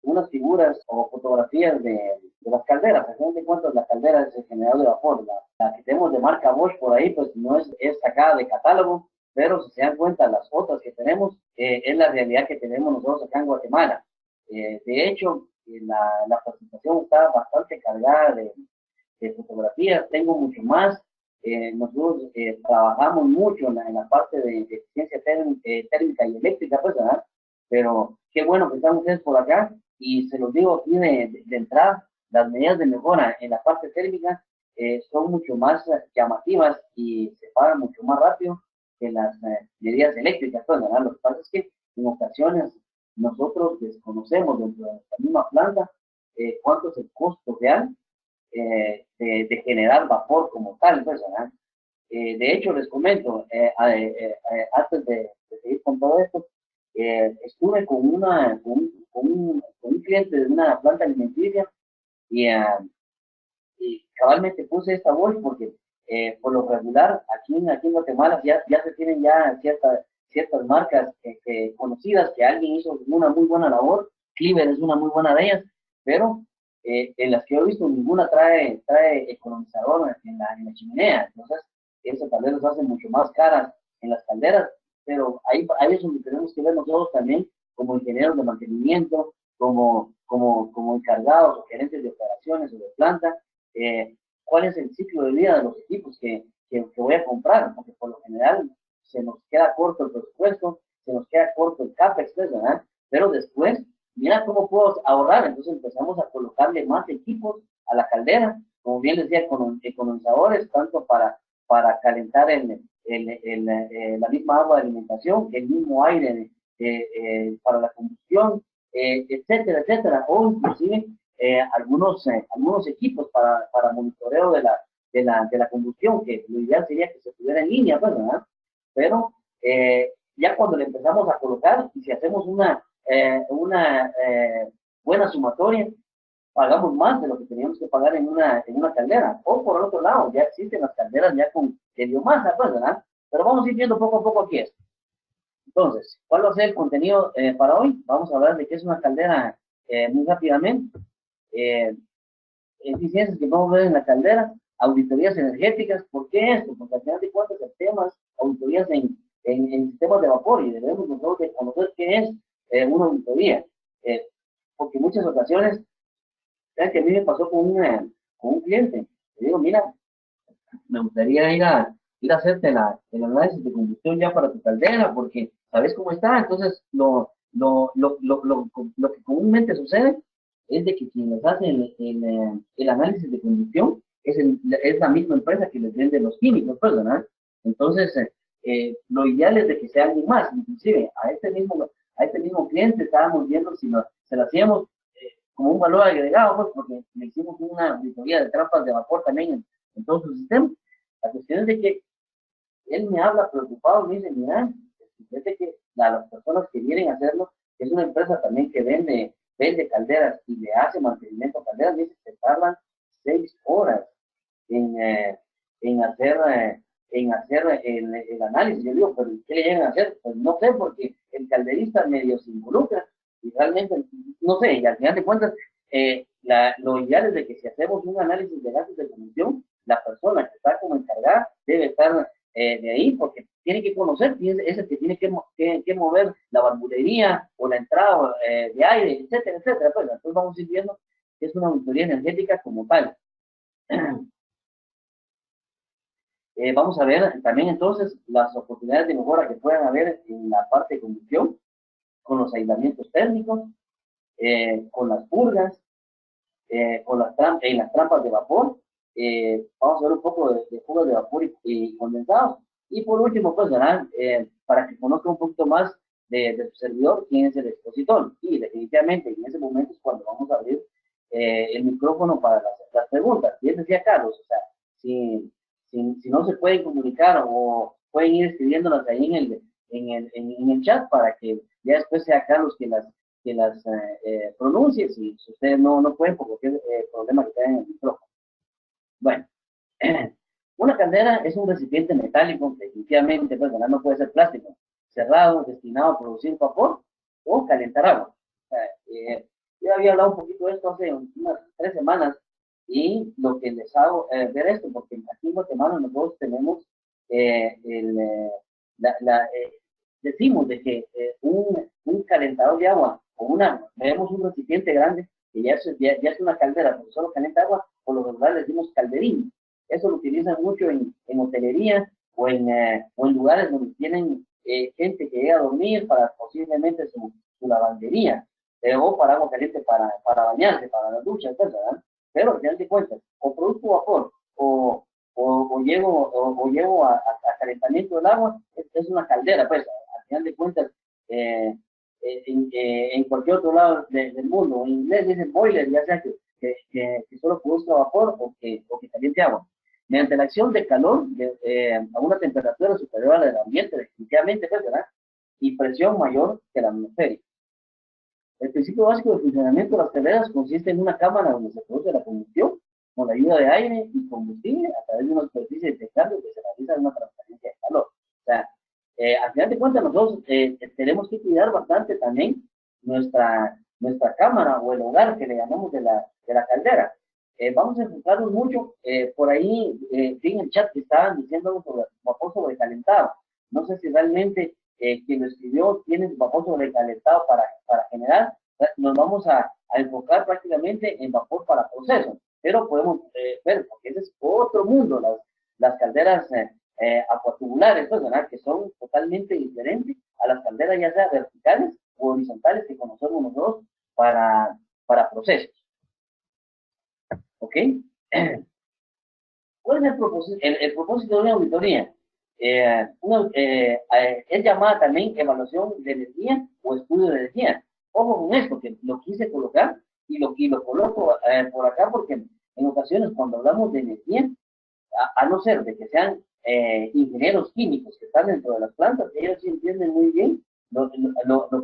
unas figuras o fotografías de las calderas. A fin de cuentas, la caldera es el generador de vapor. La que tenemos de marca Bosch por ahí, pues no es sacada de catálogo, pero si se dan cuenta, las otras que tenemos es la realidad que tenemos nosotros acá en Guatemala. De hecho, la presentación está bastante cargada de fotografías, tengo mucho más. Nosotros trabajamos mucho en la parte de eficiencia térmica y eléctrica, pues, ¿verdad? Pero qué bueno que están ustedes por acá y se los digo aquí de entrada, las medidas de mejora en la parte térmica son mucho más llamativas y se pagan mucho más rápido que las medidas eléctricas, pues, ¿verdad? Lo que pasa es que en ocasiones nosotros desconocemos dentro de nuestra misma planta cuánto es el costo real de generar vapor como tal, pues, ¿verdad? De hecho, les comento, antes de seguir con todo esto, estuve con un cliente de una planta alimenticia y, y cabalmente puse esta voz porque por lo regular aquí en Guatemala ya se tienen ya ciertas marcas conocidas que alguien hizo una muy buena labor. Cleaver es una muy buena de ellas, pero en las que he visto ninguna trae economizador en la chimenea. Entonces, eso tal vez los hace mucho más caras en las calderas, pero ahí es donde tenemos que ver nosotros también como ingenieros de mantenimiento, como encargados o gerentes de operaciones o de planta, cuál es el ciclo de vida de los equipos que voy a comprar, porque por lo general se nos queda corto el presupuesto, se nos queda corto el CAPEX, ¿verdad? Pero después, mira cómo puedo ahorrar, entonces empezamos a colocarle más equipos a la caldera, como bien les decía, con economizadores, tanto para calentar la misma agua de alimentación, el mismo aire para la combustión, etcétera, etcétera, o inclusive algunos equipos para monitoreo de la combustión, que lo ideal sería que se pudiera en línea, pues, ¿verdad? Pero ya cuando le empezamos a colocar, y si hacemos una buena sumatoria, pagamos más de lo que teníamos que pagar en una caldera. O por el otro lado, ya existen las calderas ya con biomasa, pues, ¿verdad? Pero vamos a ir viendo poco a poco aquí esto. Entonces, ¿cuál va a ser el contenido para hoy? Vamos a hablar de qué es una caldera muy rápidamente. Eh, Eficiencias que podemos ver en la caldera, auditorías energéticas. ¿Por qué esto? Porque al final de cuentas el tema es auditorías en sistemas de vapor y debemos nosotros de conocer qué es una auditoría. Porque en muchas ocasiones, vean que a mí me pasó con un cliente. Le digo, mira, me gustaría ir a hacerte el análisis de combustión ya para tu caldera, porque sabes cómo está. Entonces, lo que comúnmente sucede es de que quien les hace el análisis de combustión es la misma empresa que les vende los químicos, pues, ¿verdad? Entonces, lo ideal es de que sea alguien más. Inclusive, a este mismo cliente estábamos viendo si se lo hacíamos como un valor agregado, pues, porque le hicimos una auditoría de trampas de vapor también en todo su sistema. La cuestión es de que él me habla preocupado, me dice, mira, fíjate que las personas que vienen a hacerlo, es una empresa también que vende calderas y le hace mantenimiento a calderas, dice que tardan 6 horas en, eh, en hacer, el análisis. Yo digo, pero ¿qué le llegan a hacer? Pues no sé, porque el calderista medio se involucra y realmente, no sé, y al final de cuentas, lo ideal es de que si hacemos un análisis de gases de combustión, la persona que está como encargada debe estar de ahí, porque tiene que conocer, es el que tiene que mover la barbulería o la entrada de aire, etcétera, etcétera. Pues, entonces vamos a ir viendo que es una auditoría energética como tal. Vamos a ver también entonces las oportunidades de mejora que puedan haber en la parte de combustión, con los aislamientos térmicos, con las purgas, en las trampas de vapor. Vamos a ver un poco de fugas de vapor y condensados. Y por último, pues, ¿verdad? Para que conozca un poquito más de su servidor, quién es el expositor. Y definitivamente en ese momento es cuando vamos a abrir el micrófono para las preguntas. Bien decía Carlos, o sea, si no se pueden comunicar o pueden ir escribiéndolas ahí en el chat para que ya después sea Carlos que las pronuncie si ustedes no pueden por cualquier problema que tengan en el micrófono. Bueno, una caldera es un recipiente metálico, definitivamente, pues, no puede ser plástico, cerrado, destinado a producir vapor o calentar agua. O sea, Yo había hablado un poquito de esto hace unas 3 semanas y lo que les hago ver esto, porque aquí en Guatemala nosotros tenemos el, decimos de que un calentador de agua o vemos un recipiente grande que ya es una caldera, porque solo calienta agua, por lo regular le decimos calderín. Eso lo utilizan mucho en hotelería o en lugares donde tienen gente que llega a dormir para posiblemente su lavandería, o para agua caliente para bañarse, para las duchas, ¿verdad? Pero al final de cuentas, o produzco vapor, o llevo a calentamiento del agua, es una caldera, pues, al final de cuentas, eh, en cualquier otro lado del mundo, en inglés dicen boiler, ya sea que solo produzca vapor o que caliente agua. Mediante la acción de calor a una temperatura superior a la del ambiente, definitivamente, pues, ¿verdad? Y presión mayor que la atmosférica. El principio básico de funcionamiento de las calderas consiste en una cámara donde se produce la combustión con la ayuda de aire y combustible a través de una superficie de teclado que se realiza en una transferencia de calor. O sea, al final de cuentas nosotros tenemos que cuidar bastante también nuestra cámara o el hogar que le llamamos de la caldera. Vamos a enfocarnos mucho, por ahí, en el chat que estaban diciendo sobre vapor sobrecalentado. No sé si realmente quien lo escribió tiene vapor sobrecalentado para generar. Nos vamos a enfocar prácticamente en vapor para proceso, pero podemos ver, porque ese es otro mundo, las calderas acuatubulares, pues, ¿verdad? Que son totalmente diferentes a las calderas ya sea verticales o horizontales que conocemos nosotros para procesos. ¿Ok? ¿Cuál es el propósito de una auditoría? Es llamada también evaluación de energía o estudio de energía. Ojo con esto, que lo quise colocar y lo coloco por acá porque en ocasiones cuando hablamos de energía, a no ser de que sean ingenieros químicos que están dentro de las plantas, ellos sí entienden muy bien lo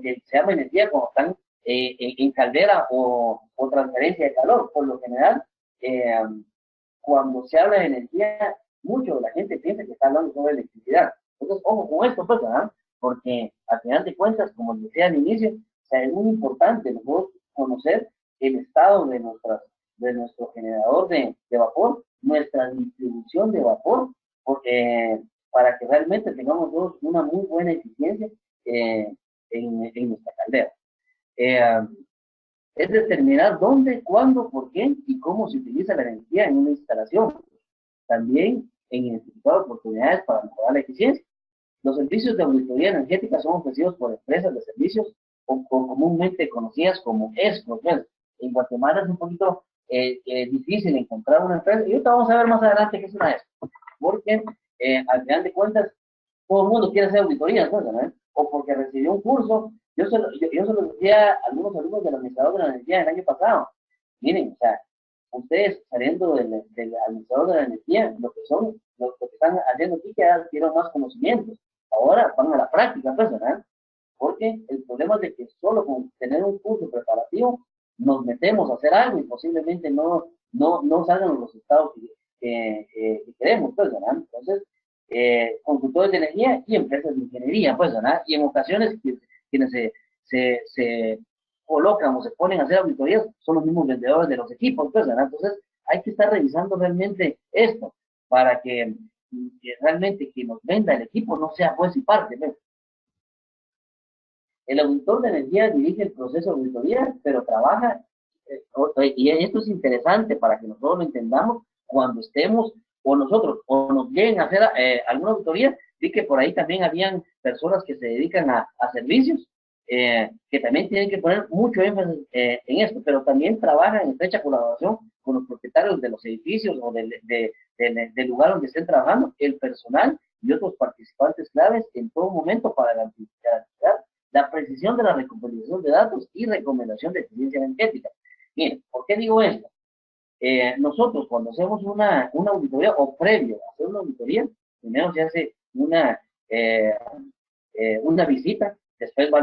que se llama energía cuando están en caldera o transferencia de calor. Por lo general, eh, cuando se habla de energía, mucho de la gente piensa que está hablando sobre electricidad. Entonces, ojo con esto, pues, ¿verdad? Porque al final de cuentas, como les decía al inicio, o sea, es muy importante nosotros conocer el estado de nuestro generador de vapor, nuestra distribución de vapor, porque, para que realmente tengamos todos una muy buena eficiencia en nuestra caldera. Eh, es determinar dónde, cuándo, por qué y cómo se utiliza la energía en una instalación. También en identificar oportunidades para mejorar la eficiencia. Los servicios de auditoría energética son ofrecidos por empresas de servicios o comúnmente conocidas como ESCO. Pues, en Guatemala es un poquito difícil encontrar una empresa, y ahorita vamos a ver más adelante qué es una ESCO, porque al final de cuentas todo el mundo quiere hacer auditorías, ¿no? O porque recibió un curso. Yo se lo decía a algunos alumnos del administrador de la energía el año pasado. Miren, o sea, ustedes saliendo del administrador de la energía, lo que están haciendo aquí, que adquieron más conocimientos. Ahora van a la práctica personal, porque el problema es de que solo con tener un curso preparativo nos metemos a hacer algo y posiblemente no salgan los resultados que queremos, pues, ¿verdad? Entonces, consultores de energía y empresas de ingeniería, pues, ¿verdad? Y en ocasiones quienes se colocan o se ponen a hacer auditorías son los mismos vendedores de los equipos, pues, ¿verdad? Entonces, hay que estar revisando realmente esto para que realmente quien nos venda el equipo no sea juez y parte, ¿ves? El auditor de energía dirige el proceso de auditoría, pero trabaja, y esto es interesante para que nosotros lo entendamos cuando estemos, o nosotros, o nos lleguen a hacer alguna auditoría. Vi que por ahí también habían personas que se dedican a servicios, que también tienen que poner mucho énfasis en esto, pero también trabajan en estrecha colaboración con los propietarios de los edificios o del lugar donde estén trabajando, el personal y otros participantes claves en todo momento para garantizar la precisión de la recopilación de datos y recomendación de eficiencia energética. Miren, ¿por qué digo esto? Nosotros cuando hacemos una auditoría o previo a hacer una auditoría, primero se hace una visita, después va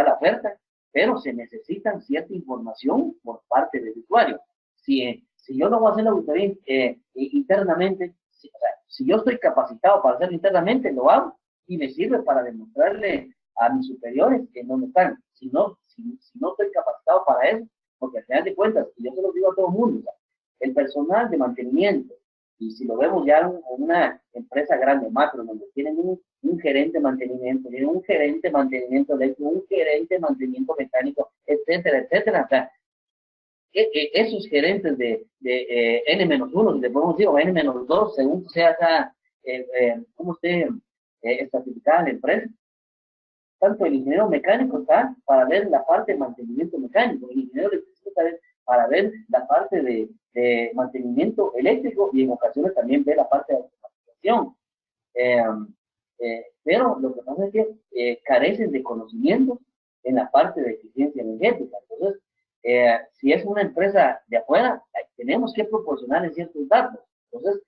la oferta, pero se necesita cierta información por parte del usuario. Si yo no voy a hacer la auditoría internamente, o sea, si yo estoy capacitado para hacerlo internamente, lo hago y me sirve para demostrarle a mis superiores que no me están. Si no estoy capacitado para eso, porque al final de cuentas, y yo se lo digo a todo el mundo, o sea, el personal de mantenimiento, y si lo vemos ya en una empresa grande, macro, donde tienen un gerente de mantenimiento, tienen un gerente de mantenimiento eléctrico, un gerente de mantenimiento mecánico, etcétera, etcétera. O sea, esos gerentes de N-1, si le podemos decir, o N-2, según sea cómo esté estratificada la empresa, tanto el ingeniero mecánico está para ver la parte de mantenimiento mecánico, el ingeniero eléctrico está para ver la parte de mantenimiento eléctrico y en ocasiones también ve la parte de automatización. Eh, pero lo que pasa es que carecen de conocimientos en la parte de eficiencia energética. Entonces, si es una empresa de afuera, tenemos que proporcionar ciertos datos. Entonces,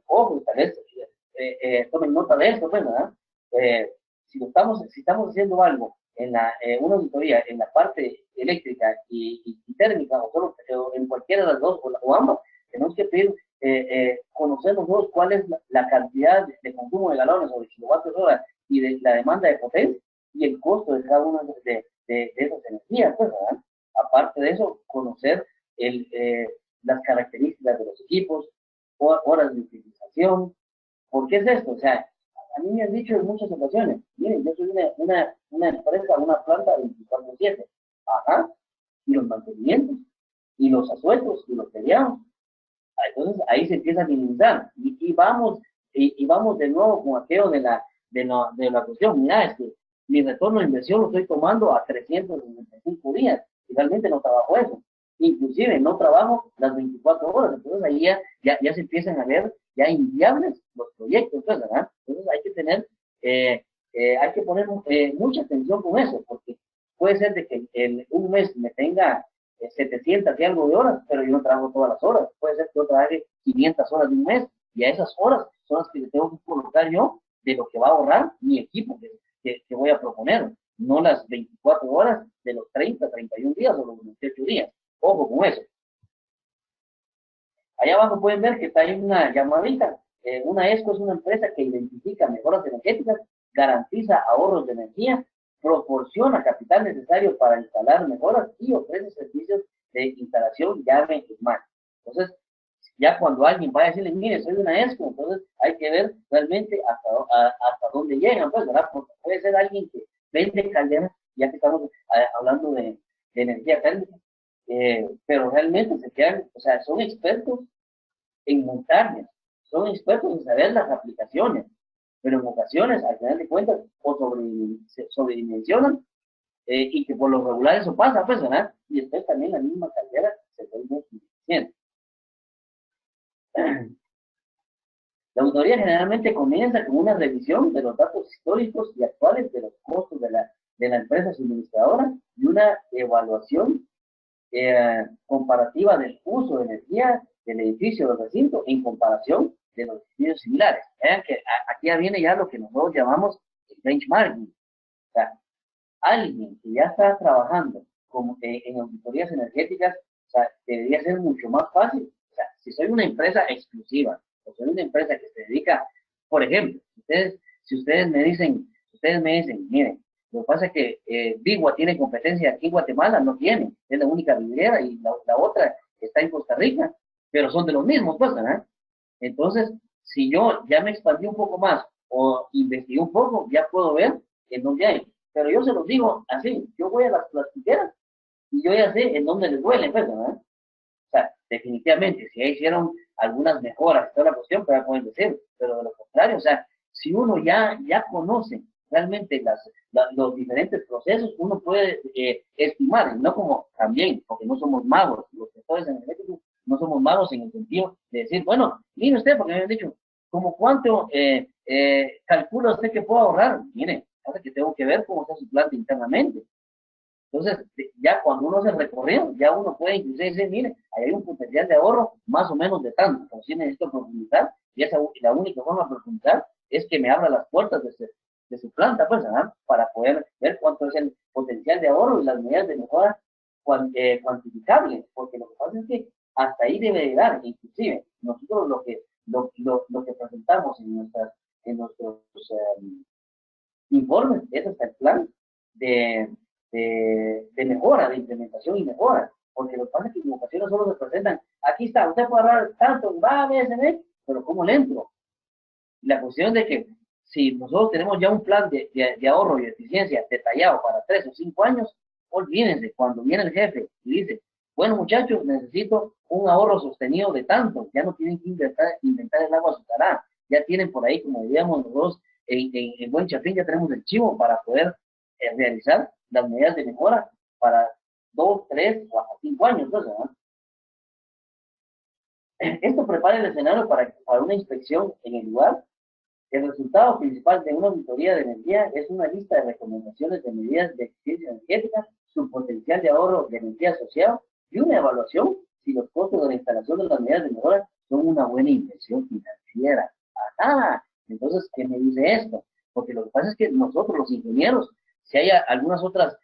ojo, tal vez tomen nota de esto, pues, ¿verdad? Si estamos haciendo algo en una auditoría en la parte eléctrica y térmica, o solo en cualquiera de las dos, o ambas, tenemos que pedir conocer nosotros cuál es la cantidad de consumo de galones o de kilovatios hora y de la demanda de potencia y el costo de cada una de esas energías, pues, ¿verdad? Aparte de eso, conocer las características de los equipos, horas de utilización. ¿Por qué es esto? O sea, a mí me han dicho en muchas ocasiones, miren, yo soy una empresa, una planta 24/7. Ajá, y los mantenimientos, y los asuetos, y los feriados. Entonces ahí se empieza a minimizar. Y vamos de nuevo con aquello de la cuestión. Mira, es que mi retorno de inversión lo estoy tomando a 365 días. Y realmente no trabajo eso. Inclusive no trabajo las 24 horas. Entonces ahí ya se empiezan a ver ya inviables los proyectos, ¿verdad? Entonces hay que poner mucha atención con eso, porque puede ser de que en un mes me tenga 700 y algo de horas, pero yo no trabajo todas las horas. Puede ser que yo trabaje 500 horas de un mes, y a esas horas son las que le tengo que colocar yo de lo que va a ahorrar mi equipo que voy a proponer, no las 24 horas de los 31 días o los 28 días. Ojo con eso. Allá abajo pueden ver que está ahí una llamadita. Una ESCO es una empresa que identifica mejoras energéticas, garantiza ahorros de energía, proporciona capital necesario para instalar mejoras y ofrece servicios de instalación llave en mano. Entonces, ya cuando alguien va a decirle, mire, soy una ESCO, entonces hay que ver realmente hasta dónde llegan, pues, ¿verdad? Porque puede ser alguien que vende calderas, ya que estamos hablando de energía térmica, pero realmente se quedan, o sea, son expertos en montañas, son expertos en saber las aplicaciones, pero en ocasiones, al final de cuentas, o sobredimensionan, y que por lo regular eso pasa, pues, ¿verdad? Y después también la misma caldera se vuelve ineficiente. La auditoría generalmente comienza con una revisión de los datos históricos y actuales de los costos de la empresa suministradora y una evaluación comparativa del uso de energía del edificio del recinto en comparación de los edificios similares. Vean que aquí ya viene ya lo que nosotros llamamos el benchmarking. O sea, alguien que ya está trabajando como, en auditorías energéticas, o sea, debería ser mucho más fácil. O sea, si soy una empresa exclusiva, o soy una empresa que se dedica, por ejemplo, si ustedes me dicen, miren, lo que pasa es que Bigua tiene competencia aquí en Guatemala, no tiene, es la única vidriera y la otra está en Costa Rica, pero son de los mismos, pues, ¿verdad? Entonces, si yo ya me expandí un poco más o investigué un poco, ya puedo ver en dónde hay. Pero yo se los digo así, yo voy a las plastiqueras y yo ya sé en dónde les duele, pues, ¿verdad? O sea, definitivamente, si ya hicieron algunas mejoras, toda la cuestión, pues ya pueden decir, pero de lo contrario, o sea, si uno ya conoce realmente los diferentes procesos, uno puede estimar, no como también, porque no somos magos, los gestores energéticos no somos magos en el sentido de decir, bueno, mire usted, porque me habían dicho, como cuánto calcula usted que puede ahorrar, mire, ahora que tengo que ver cómo está su planta internamente. Entonces, ya cuando uno hace el recorrido, ya uno puede incluso decir, mire, ahí hay un potencial de ahorro más o menos de tanto, pero si necesito profundizar, y la única forma de profundizar es que me abra las puertas de su planta, pues, ¿verdad? Para poder ver cuánto es el potencial de ahorro y las medidas de mejora cuantificables, porque lo que pasa es que hasta ahí debe llegar, inclusive, nosotros lo que presentamos en nuestros informes es hasta el plan de mejora, de implementación y mejora. porque lo que pasa es que en ocasiones solo se presentan, aquí está, usted puede ahorrar tanto, va a veces, pero ¿cómo le entro? Y la cuestión de que si nosotros tenemos ya un plan de ahorro y eficiencia detallado para 3 o 5 años, olvídense, cuando viene el jefe y dice, bueno muchachos, necesito un ahorro sostenido de tanto, ya no tienen que inventar el agua azucarada, ya tienen por ahí, como diríamos nosotros, en Buen Chapín ya tenemos el chivo para poder realizar las medidas de mejora para 2, 3 o hasta 5 años. Entonces, ¿no? Esto prepara el escenario para una inspección en el lugar. El resultado principal de una auditoría de energía es una lista de recomendaciones de medidas de eficiencia energética, su potencial de ahorro de energía asociado y una evaluación si los costos de la instalación de las medidas de mejora son una buena inversión financiera. Ajá. Entonces, ¿qué me dice esto? Porque lo que pasa es que nosotros, los ingenieros, si hay algunas otras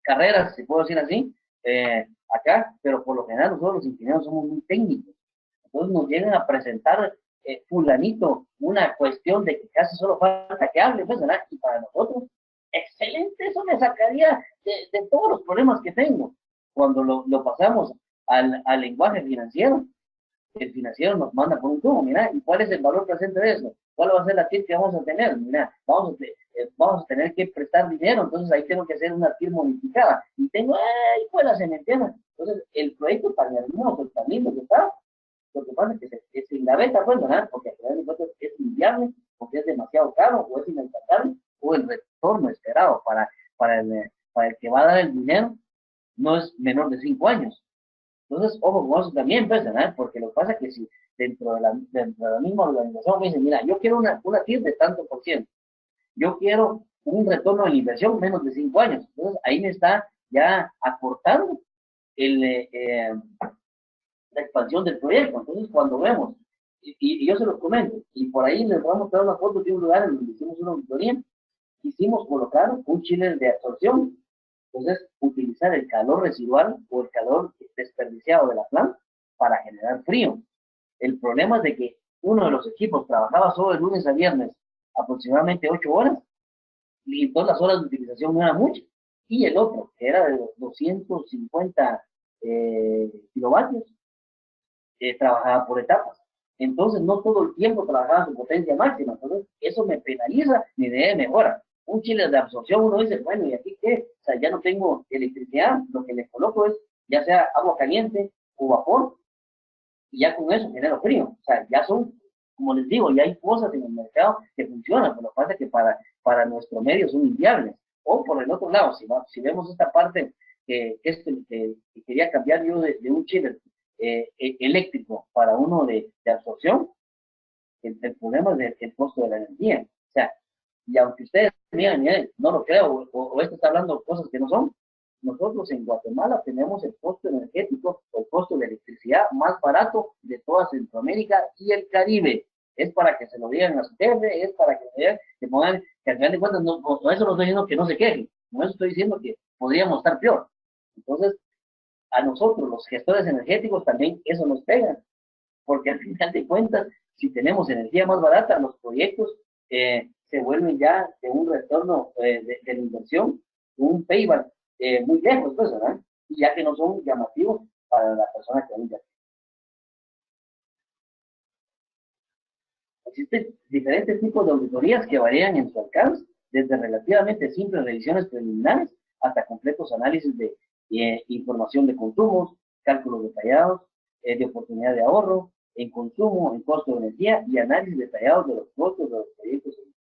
carreras, si puedo decir así, acá, pero por lo general nosotros los ingenieros somos muy técnicos. Entonces nos llegan a presentar fulanito una cuestión de que casi solo falta que hable, pues, ¿verdad? Y para nosotros, excelente, eso me sacaría de todos los problemas que tengo. Cuando lo pasamos al lenguaje financiero, el financiero nos manda por un tubo, mira, ¿y cuál es el valor presente de eso? ¿Cuál va a ser la TIR que vamos a tener? Mira, vamos a tener que prestar dinero, entonces ahí tengo que hacer una TIR modificada. Y tengo, ¡ay, pues se me entiende! Entonces, el proyecto tan hermoso, tan lindo que está, lo que pasa es que se ingaveta, pues, ¿verdad? Porque al final de cuentas es inviable, porque es demasiado caro, o es inalcanzable, o el retorno esperado para el que va a dar el dinero no es menor de 5 años. Entonces, ojo con eso también, pues, ¿verdad? Porque lo que pasa es que si dentro de la misma organización me dicen, mira, yo quiero una TIR de tanto por ciento, yo quiero un retorno de inversión menos de 5 años. Entonces, ahí me está ya acortando el, la expansión del proyecto. Entonces, cuando vemos, y yo se los comento, y por ahí les vamos a mostrar una foto de un lugar en donde hicimos una auditoría, quisimos colocar un chile de absorción. Entonces, utilizar el calor residual o el calor desperdiciado de la planta para generar frío. El problema es de que uno de los equipos trabajaba solo de lunes a viernes aproximadamente 8 horas y todas las horas de utilización no eran muchas. Y el otro, que era de 250 kilovatios, trabajaba por etapas. Entonces, no todo el tiempo trabajaba su potencia máxima. Entonces, eso me penaliza mi idea de mejora. Un chile de absorción, uno dice, bueno, ¿y aquí qué? O sea, ya no tengo electricidad, lo que le coloco es ya sea agua caliente o vapor, y ya con eso genero frío. O sea, ya son, como les digo, ya hay cosas en el mercado que funcionan, pero lo que pasa es que para nuestro medio son inviables. O por el otro lado, si vemos esta parte que quería cambiar yo de un chile eléctrico para uno de absorción, el problema es el costo de la energía. O sea, y aunque ustedes digan, no lo creo, o esto está hablando cosas que no son, nosotros en Guatemala tenemos el costo energético, o el costo de electricidad más barato de toda Centroamérica y el Caribe. Es para que se lo digan a su jefe, es para que se vean, que pongan, que al final de cuentas, con eso no estoy diciendo que no se quejen, con eso estoy diciendo que podríamos estar peor. Entonces, a nosotros, los gestores energéticos, también eso nos pega, porque al final de cuentas, si tenemos energía más barata, los proyectos se vuelven ya de un retorno de la inversión, un payback muy lejos, pues, ¿verdad? Y ya que no son llamativos para la persona que vende. Existen diferentes tipos de auditorías que varían en su alcance, desde relativamente simples revisiones preliminares hasta completos análisis de información de consumos, cálculos detallados, de oportunidad de ahorro, en consumo, en costo de energía y análisis detallados de los costos de los proyectos ejecutados.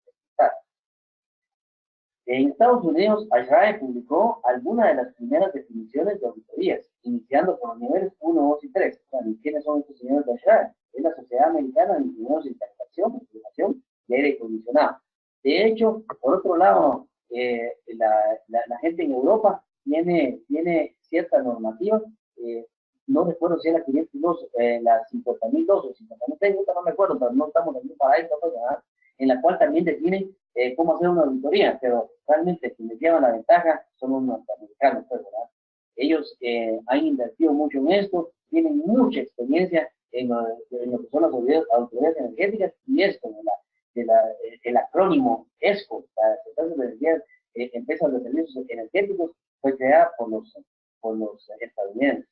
En Estados Unidos, ASHRAE publicó algunas de las primeras definiciones de auditorías, iniciando por los niveles 1, 2 y 3. ¿Quiénes son estos señores de ASHRAE? Es la Sociedad Americana de Ingenieros de Calefacción, Refrigeración y Aire Acondicionado. De hecho, por otro lado, la gente en Europa tiene ciertas normativas, no recuerdo si era 502, la 50.002 o 50.006, no me acuerdo, pero no estamos aquí para esto, ¿verdad? En la cual también definen cómo hacer una auditoría, pero realmente quienes llevan la ventaja son los norteamericanos, pues, ¿verdad? Ellos han invertido mucho en esto, tienen mucha experiencia en lo que son las autoridades energéticas, y esto, el acrónimo ESCO, para las empresas de energía, empresas de servicios energéticos, fue creada por los estadounidenses.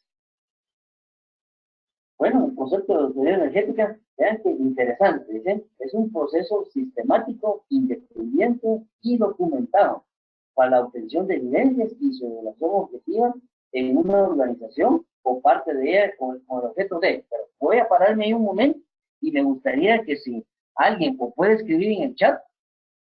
Bueno, el concepto de autoridad energética, vean que interesante, dicen, es un proceso sistemático, independiente y documentado para la obtención de evidencias y su evaluación objetiva en una organización o parte de ella con el objeto de. Pero voy a pararme ahí un momento y me gustaría que si alguien o puede escribir en el chat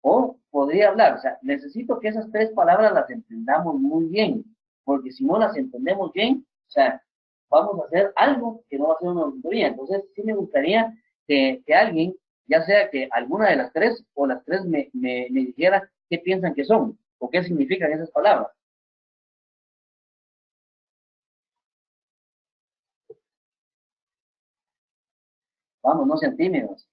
o podría hablar, o sea, necesito que esas tres palabras las entendamos muy bien, porque si no las entendemos bien, o sea, vamos a hacer algo que no va a ser una auditoría. Entonces, sí me gustaría que alguien, ya sea que alguna de las tres o las tres me dijera qué piensan que son o qué significan esas palabras. Vamos, no sean tímidos.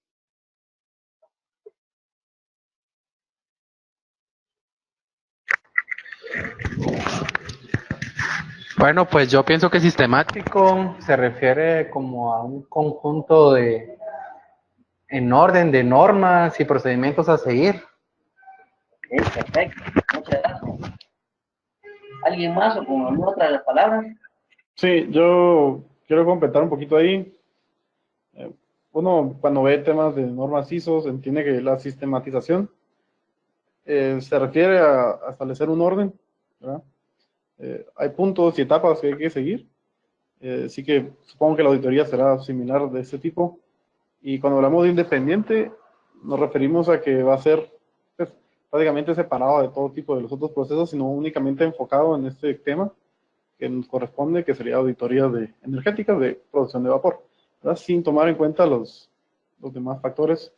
Bueno, pues yo pienso que sistemático se refiere como a un conjunto en orden de normas y procedimientos a seguir. Ok, perfecto. Muchas gracias. ¿Alguien más o con alguna otra de las palabras? Sí, yo quiero completar un poquito ahí. Uno, cuando ve temas de normas ISO, entiende que la sistematización se refiere a establecer un orden, ¿verdad? Hay puntos y etapas que hay que seguir. Así que supongo que la auditoría será similar de este tipo. Y cuando hablamos de independiente, nos referimos a que va a ser pues, prácticamente separado de todo tipo de los otros procesos, sino únicamente enfocado en este tema que nos corresponde, que sería auditoría de energética de producción de vapor, ¿verdad? Sin tomar en cuenta los demás factores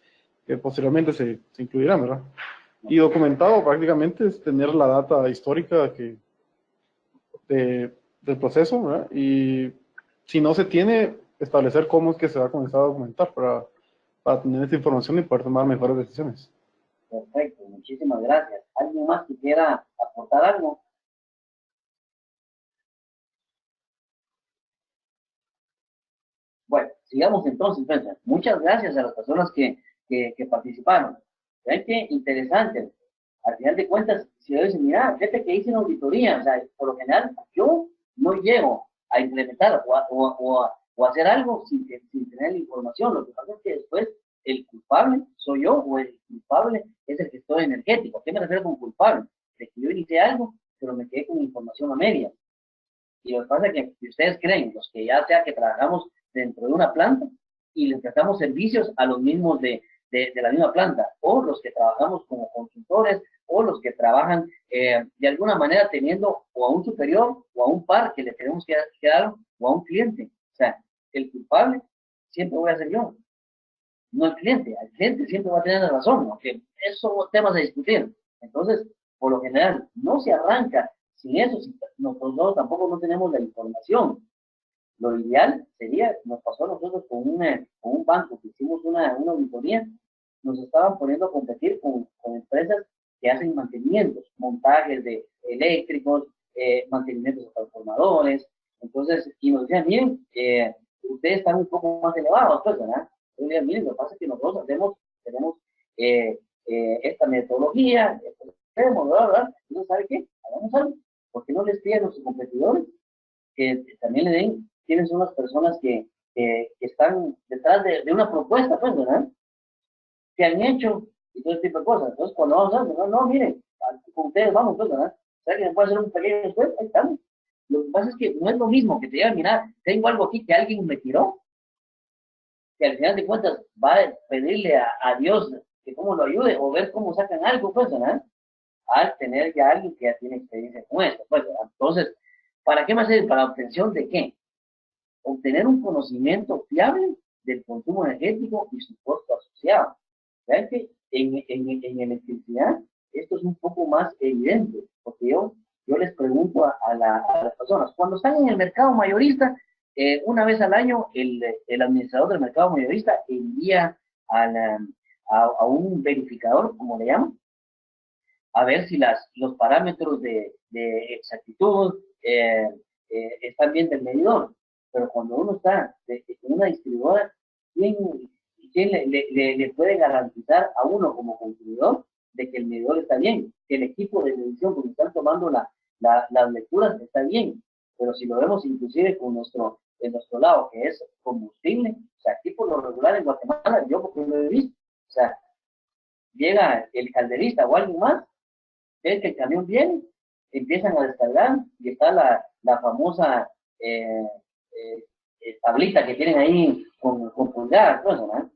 que posteriormente se incluirán, ¿verdad? Y documentado prácticamente es tener la data histórica del proceso, ¿verdad? Y si no se tiene, establecer cómo es que se va a comenzar a documentar para tener esta información y poder tomar mejores decisiones. Perfecto, muchísimas gracias. ¿Alguien más que quiera aportar algo? Bueno, sigamos entonces, pues. Muchas gracias a las personas que participaron. Vean qué interesante. Al final de cuentas, si yo dicen, mira, fíjate que hice una auditoría, o sea, por lo general, yo no llego a implementar o hacer algo sin tener la información. Lo que pasa es que después el culpable soy yo o el culpable es el gestor energético. ¿A qué me refiero con culpable? De que yo inicié algo, pero me quedé con información a media. Y lo que pasa es que si ustedes creen, los que ya sea que trabajamos dentro de una planta y les prestamos servicios a los mismos de la misma planta, o los que trabajamos como consultores, o los que trabajan de alguna manera teniendo o a un superior o a un par que le tenemos que dar o a un cliente. O sea, el culpable siempre voy a ser yo, no el cliente. El cliente siempre va a tener la razón, aunque esos son temas a discutir. Entonces, por lo general, no se arranca sin eso, si nosotros tampoco no tenemos la información. Lo ideal sería, nos pasó a nosotros con un banco que hicimos una auditoría, nos estaban poniendo a competir con empresas que hacen mantenimientos, montajes de eléctricos, mantenimientos de transformadores. Entonces, y nos decían, miren, ustedes están un poco más elevados, pues, ¿verdad? Yo decía, miren, lo que pasa es que nosotros tenemos esta metodología, esto hacemos, ¿verdad? Entonces, ¿sabe qué? Hagamos algo. ¿Por qué no les piden a nuestros competidores que también le den quiénes son las personas que están detrás de una propuesta, pues, ¿verdad? Que han hecho y todo ese tipo de cosas. Entonces, cuando vamos a hacer, no, miren, con ustedes vamos, pues, ¿verdad? O sea, que me puede hacer un pequeño después, ahí estamos. Lo que pasa es que no es lo mismo que te digan, mira, tengo algo aquí que alguien me tiró, que al final de cuentas va a pedirle a Dios que cómo lo ayude o ver cómo sacan algo, pues, ¿verdad? Al tener ya alguien que ya tiene experiencia con esto, pues, ¿verdad? Entonces, ¿para qué más sirve? ¿Para obtención de qué? Obtener un conocimiento fiable del consumo energético y su costo asociado. ¿Saben que en electricidad esto es un poco más evidente? Porque yo les pregunto a las personas, cuando están en el mercado mayorista, una vez al año el administrador del mercado mayorista envía a un verificador, como le llaman, a ver si los parámetros de exactitud están bien del medidor. Pero cuando uno está en una distribuidora, ¿quién le puede garantizar a uno como consumidor de que el medidor está bien? Que el equipo de medición, cuando están tomando las lecturas está bien, pero si lo vemos inclusive con en nuestro lado, que es combustible, o sea, aquí por lo regular en Guatemala, yo porque lo he visto, o sea, llega el calderista o alguien más, ve que el camión viene, empiezan a descargar y está la famosa eh, tablita que tienen ahí con pulgadas, pues, ¿no?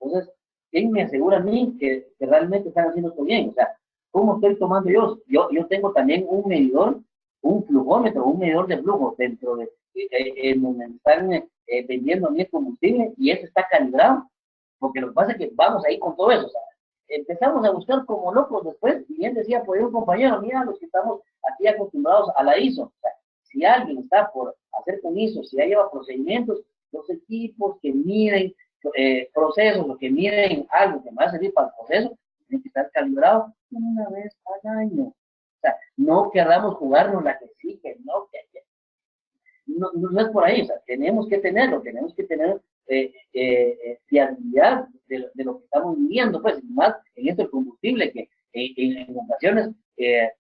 Entonces, ¿quién me asegura a mí que realmente están haciendo esto bien? O sea, ¿cómo estoy tomando yo? Yo tengo también un medidor, un flujómetro, un medidor de flujo dentro en donde están vendiendo a mí el combustible y ese está calibrado, porque lo que pasa es que vamos ahí con todo eso, o sea, empezamos a buscar como locos después, y bien decía por ahí un compañero, mira, los que estamos aquí acostumbrados a la ISO, o sea, si alguien está por hacer con ISO, si ya lleva procedimientos, los equipos que miden procesos o que miden algo que me va a servir para el proceso, tienen que estar calibrados una vez al año. O sea, no queramos jugarnos la que sí, que no, no es por ahí, o sea, tenemos que tenerlo, tenemos que tener fiabilidad de lo que estamos viviendo, pues, más en esto el combustible, que en ocasiones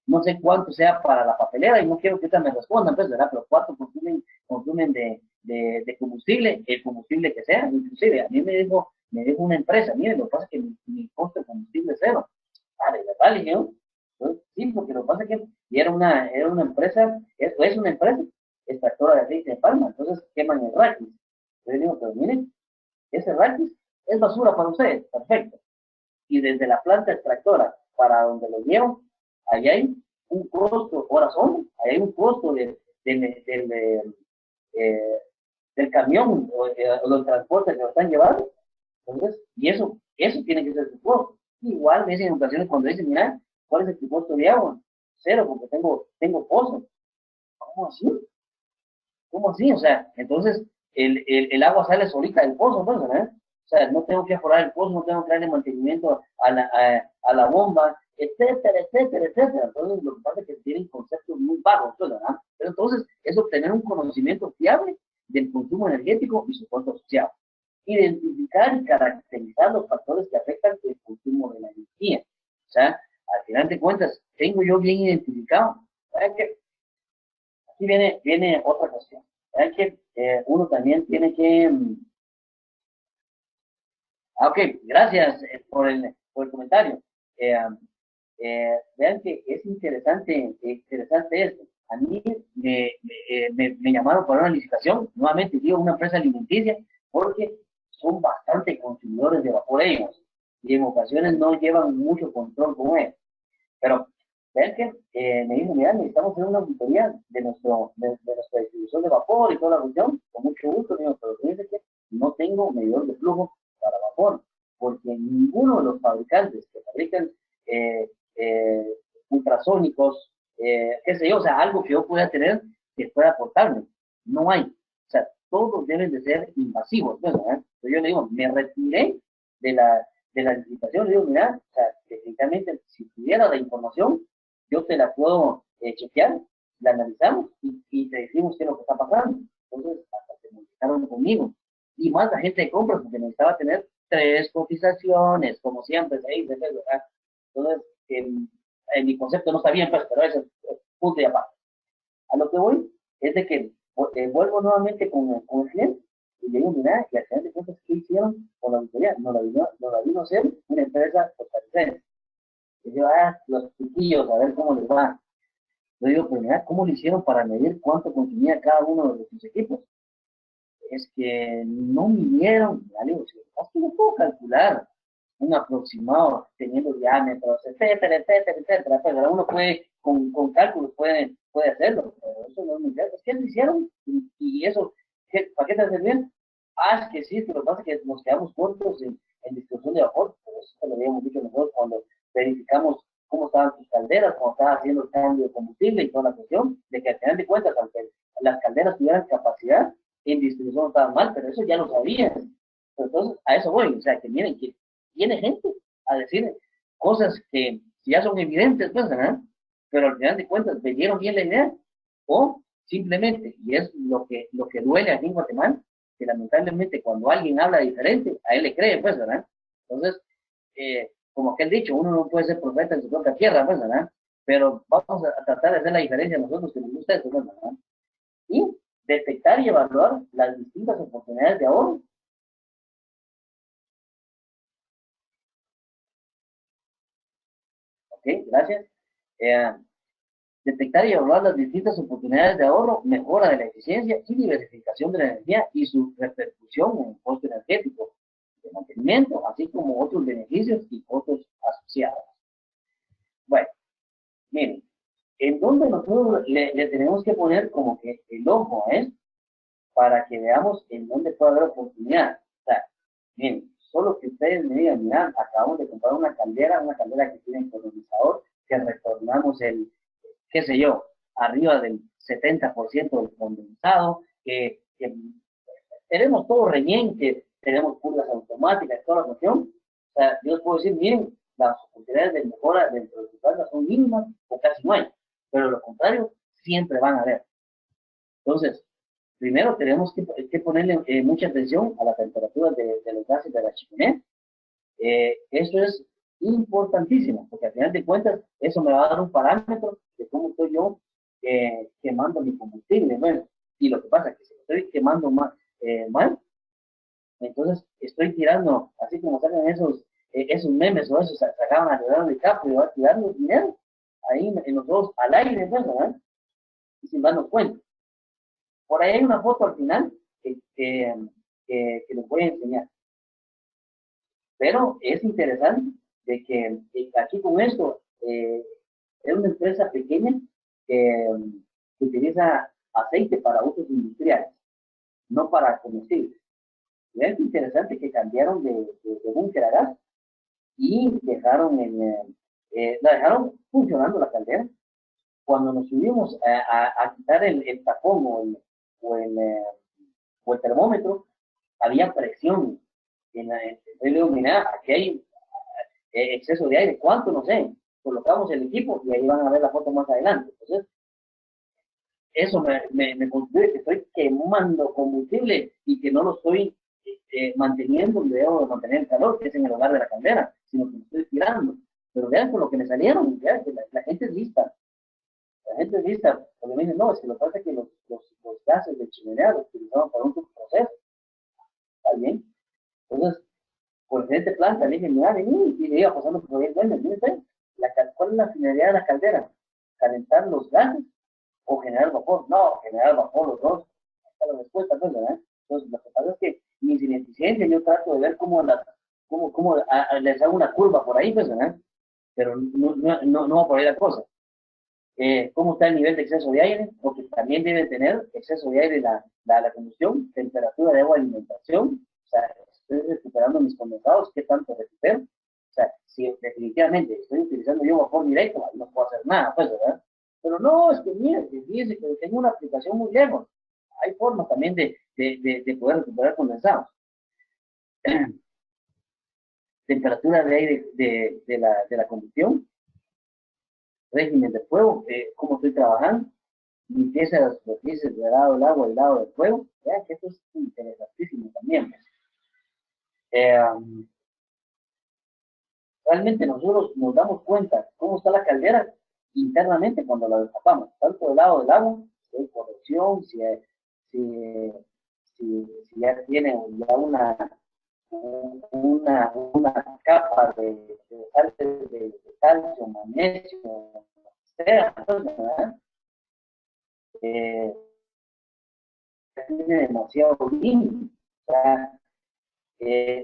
no sé cuánto sea para la papelera y no quiero que me respondan, pues, ¿verdad? Pero cuánto consumen de combustible, el combustible que sea, inclusive a mí me dijo una empresa, mire, lo que pasa es que mi costo de combustible es cero. Vale, ¿verdad? Le dije, ¿no? Entonces, sí, porque lo que pasa es que era una empresa, es una empresa extractora de aceite de palma, entonces queman el raquis. Yo le digo, pero miren, ese raquis es basura para ustedes, perfecto. Y desde la planta extractora para donde lo llevo, ahí hay un costo, corazón, ahí hay un costo eh, del camión o del transporte que lo están llevando. Entonces, y eso tiene que ser su costo. Igual me dicen en ocasiones cuando dicen, mira, ¿cuál es tu costo de agua? Cero, porque tengo pozos. ¿Cómo así? ¿Cómo así? O sea, entonces el agua sale solita del pozo, pues, ¿verdad? O sea, no tengo que aforar el pozo, no tengo que darle mantenimiento a la bomba, etcétera, etcétera, etcétera. Entonces, lo que pasa es que tienen conceptos muy vagos, pues, ¿verdad? Pero entonces, es obtener un conocimiento fiable del consumo energético y su costo asociado. Identificar y caracterizar los factores que afectan el consumo de la energía. O sea, al final de cuentas, tengo yo bien identificado. ¿Sabes qué? Aquí viene otra cuestión. ¿Saben que uno también tiene que... ok, gracias por el comentario. Eh, vean que es interesante esto. A mí me llamaron para una licitación, nuevamente digo, una empresa alimenticia, porque son bastante consumidores de vapor ellos, y en ocasiones no llevan mucho control con ellos. Pero vean que me dijo, mira, necesitamos hacer una auditoría de nuestra distribución de vapor y toda la cuestión, con mucho gusto, digo, pero fíjense que no tengo medidor de flujo para vapor, porque ninguno de los fabricantes que fabrican eh, eh, ultrasónicos, qué sé yo, o sea, algo que yo pueda tener que pueda aportarme, no hay. O sea, todos deben de ser invasivos. Bueno, entonces yo le digo, me retiré de la licitación, le digo, mira, o sea, definitivamente, si tuviera la información, yo te la puedo chequear, la analizamos y te decimos qué es lo que está pasando. Entonces, hasta se comunicaron conmigo. Y más la gente de compras, porque necesitaba tener 3 cotizaciones, como siempre, 6, ¿verdad? Entonces, en mi concepto no está bien, pues, pero eso es punto y aparte. A lo que voy es de que vuelvo nuevamente con el cliente y le digo, mira, y al final de cuentas, ¿qué hicieron con la auditoría? No la vino a hacer una empresa costarricense. Y yo, los chiquillos, a ver cómo les va. Yo digo, pues mira, ¿cómo lo hicieron para medir cuánto consumía cada uno de sus equipos? Es que no midieron, ¿vale? O sea, es que yo puedo calcular un aproximado teniendo diámetros, etcétera, etcétera, etcétera. Pues uno puede, con cálculos puede hacerlo, pero eso no es muy cierto. Es que lo hicieron y eso, ¿para qué te hace bien? Es que sí, pero lo que pasa es que nos quedamos cortos en distribución de vapor, pero eso lo habíamos dicho nosotros cuando verificamos cómo estaban sus calderas, cómo estaba haciendo el cambio de combustible y toda la cuestión, de que al final de cuentas, aunque las calderas tuvieran capacidad, en distribución estaban mal, pero eso ya lo sabías. Entonces, a eso voy, o sea, que miren, que viene gente a decir cosas que ya son evidentes, pues, ¿verdad? Pero al final de cuentas, ¿vendieron bien la idea? O simplemente, y es lo que duele aquí en Guatemala, que lamentablemente cuando alguien habla diferente, a él le cree, pues, ¿verdad? Entonces, como aquel dicho, uno no puede ser profeta en su propia tierra, pues, ¿verdad? pero vamos a tratar de hacer la diferencia nosotros que nos gusta eso, ¿no? Y detectar y evaluar las distintas oportunidades de ahorro. Ok, gracias. Eh, Detectar y evaluar las distintas oportunidades de ahorro, mejora de la eficiencia y diversificación de la energía y su repercusión en el costo energético de mantenimiento, así como otros beneficios y costos asociados. Bueno, miren, en donde nosotros le tenemos que poner como que el ojo a esto para que veamos en dónde puede haber oportunidad. O sea, miren, solo que ustedes me digan, mira, acabamos de comprar una caldera que tiene economizador, que retornamos el, qué sé yo, arriba del 70% del condensado, que tenemos todo reñén, que tenemos curvas automáticas, toda la cuestión. O sea, yo les puedo decir, miren, las oportunidades de mejora dentro de su planta son mínimas o casi no hay, pero lo contrario, siempre van a haber. Entonces, primero tenemos que ponerle mucha atención a la temperatura de los gases de la chimenea. Eso es importantísimo, porque al final de cuentas, eso me va a dar un parámetro de cómo estoy yo quemando mi combustible. Bueno, y lo que pasa es que si lo estoy quemando mal, entonces estoy tirando, así como sacan esos memes o esos, sacaban a Leonardo DiCaprio y va tirando dinero ahí en los dos al aire, pues, ¿verdad? Y sin darnos cuenta. Por ahí hay una foto al final que les voy a enseñar. Pero es interesante de que aquí con esto es una empresa pequeña que utiliza aceite para usos industriales, no para combustibles. Y es interesante que cambiaron de búnker a gas y la dejaron funcionando la caldera. Cuando nos subimos a quitar el tapón o el, eh, o el termómetro, había presión en la luminaria. Aquí hay exceso de aire. ¿Cuánto? No sé. Colocamos el equipo y ahí van a ver la foto más adelante. Entonces, eso me considera que estoy quemando combustible y que no lo estoy manteniendo donde debo mantener el calor, que es en el hogar de la caldera, sino que me estoy tirando. Pero vean por lo que me salieron, vean que la gente es lista. La gente es lista, porque me dicen, no, es que lo que pasa es que los gases de chimenea los utilizamos para un subproceso. Está bien. Entonces, por diferente planta, le dije, mira, vení, y le iba pasando por ahí, bueno, mire, ¿cuál es la finalidad de la caldera? ¿Calentar los gases o generar vapor? No, generar vapor los dos. Hasta la respuesta, pues, ¿verdad? Entonces, lo que pasa es que mis ineficiencias, yo trato de ver cómo les hago una curva por ahí, pues, ¿verdad? Pero no va por ahí la cosa. ¿Cómo está el nivel de exceso de aire? Porque también debe tener exceso de aire la combustión, temperatura de agua, alimentación, o sea, estoy recuperando mis condensados, ¿qué tanto recupero? O sea, si definitivamente estoy utilizando yo vapor directo, no puedo hacer nada, pues, ¿verdad? Pero no, es que mire, dice que tengo una aplicación muy lejos. Hay formas también de poder recuperar condensados. Temperatura de aire de la combustión, régimen de fuego, cómo estoy trabajando, limpieza de las superficies del lado del agua y del lado del fuego. Vean que esto es interesantísimo también. Eh, Realmente nosotros nos damos cuenta cómo está la caldera internamente cuando la destapamos, tanto del lado del agua, si hay corrosión, si, si ya tiene ya una capa de sales de calcio, magnesio, sea, ¿verdad? Eh, Tiene demasiado líquido. O sea,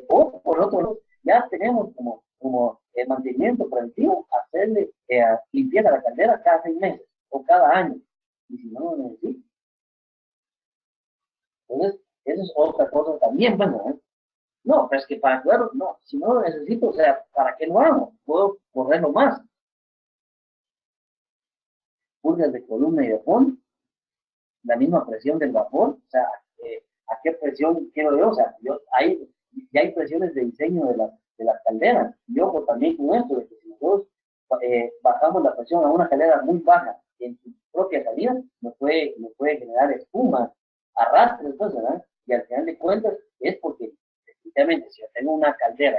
o por otro lado, ya tenemos como mantenimiento preventivo hacerle limpieza a la caldera cada 6 meses o cada año. Y si no lo necesita, entonces, eso es otra cosa también, bueno, ¿eh? No, pero es que para cuidarlo, no, si no lo necesito, o sea, ¿para qué lo hago? Puedo correrlo más. Purgas de columna y de fondo, la misma presión del vapor, o sea, ¿a qué presión quiero yo? O sea, ya hay presiones de diseño de las calderas. Y ojo también con esto, de que si nosotros bajamos la presión a una caldera muy baja en su propia salida, nos puede generar espuma, arrastre, entonces, ¿verdad? Y al final de cuentas es porque, efectivamente, si yo tengo una caldera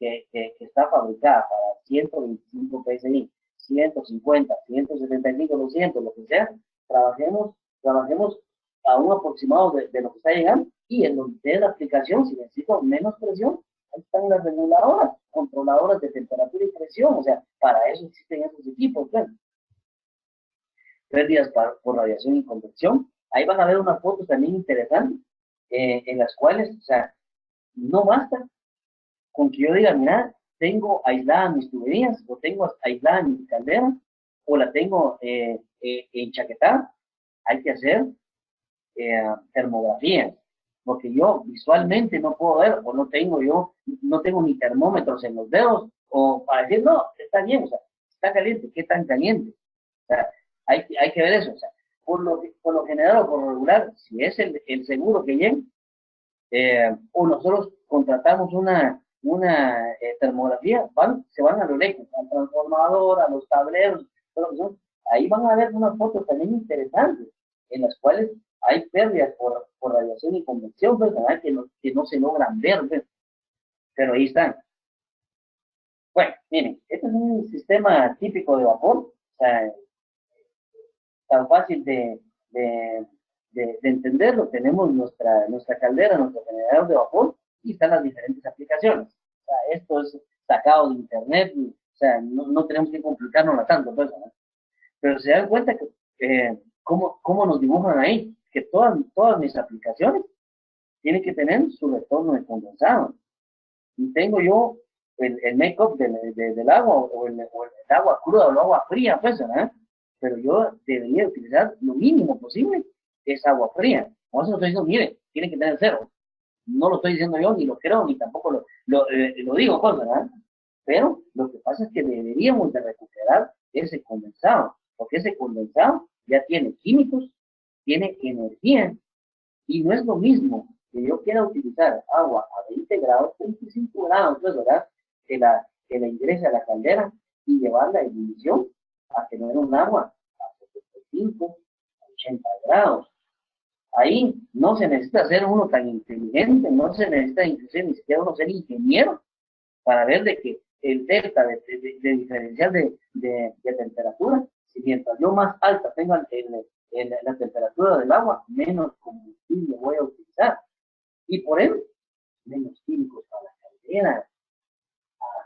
que está fabricada para 125 PSI, 150, 175%, lo que sea, trabajemos a un aproximado de lo que está llegando, y en donde de la aplicación, si necesito menos presión, ahí están las reguladoras, controladoras de temperatura y presión, o sea, para eso existen esos equipos, pues. Pérdidas por radiación y convección. Ahí van a ver unas fotos también interesantes, en las cuales, o sea, no basta con que yo diga, mira, tengo aisladas mis tuberías, o tengo aislada mi caldera, o la tengo enchaquetada. Hay que hacer termografías, porque yo visualmente no puedo ver, o no tengo ni termómetros en los dedos, o para decir, no, está bien, o sea, está caliente, ¿qué tan caliente? O sea, hay que ver eso, o sea, por lo general o por lo regular, si es el seguro que llega, o nosotros contratamos una termografía, se van a lo lejos, al transformador, a los tableros, todo lo que son. Ahí van a ver unas fotos también interesantes, en las cuales hay pérdidas por radiación y convección, pues, ¿verdad? Que no se logran ver, pues, pero ahí están. Bueno, miren, este es un sistema típico de vapor, o sea, tan fácil de entenderlo. Tenemos nuestra caldera, nuestro generador de vapor, y están las diferentes aplicaciones. O sea, esto es sacado de internet, o sea, no tenemos que complicarnos tanto, pues, ¿no? Pero se dan cuenta que cómo nos dibujan ahí, que todas mis aplicaciones tienen que tener su retorno de condensado. Y tengo yo el make-up del agua, o el agua cruda o el agua fría, pues, ¿verdad? Pero yo debería utilizar lo mínimo posible, es agua fría. Por eso estoy diciendo, mire, tiene que tener cero. No lo estoy diciendo yo, ni lo creo, ni tampoco lo digo, pues, ¿verdad? Pero lo que pasa es que deberíamos de recuperar ese condensado, porque ese condensado ya tiene químicos, tiene energía, y no es lo mismo que yo quiera utilizar agua a 20 grados, 25 grados, pues, ¿verdad? Que la ingrese a la caldera y llevarla a ebullición, a tener un agua a 75, 80 grados. Ahí no se necesita ser uno tan inteligente, no se necesita inclusive ni siquiera uno ser ingeniero para ver de que el delta de diferencial de temperatura, si mientras yo más alta tenga la temperatura del agua, menos combustible voy a utilizar. Y por ende, menos químicos para la caldera.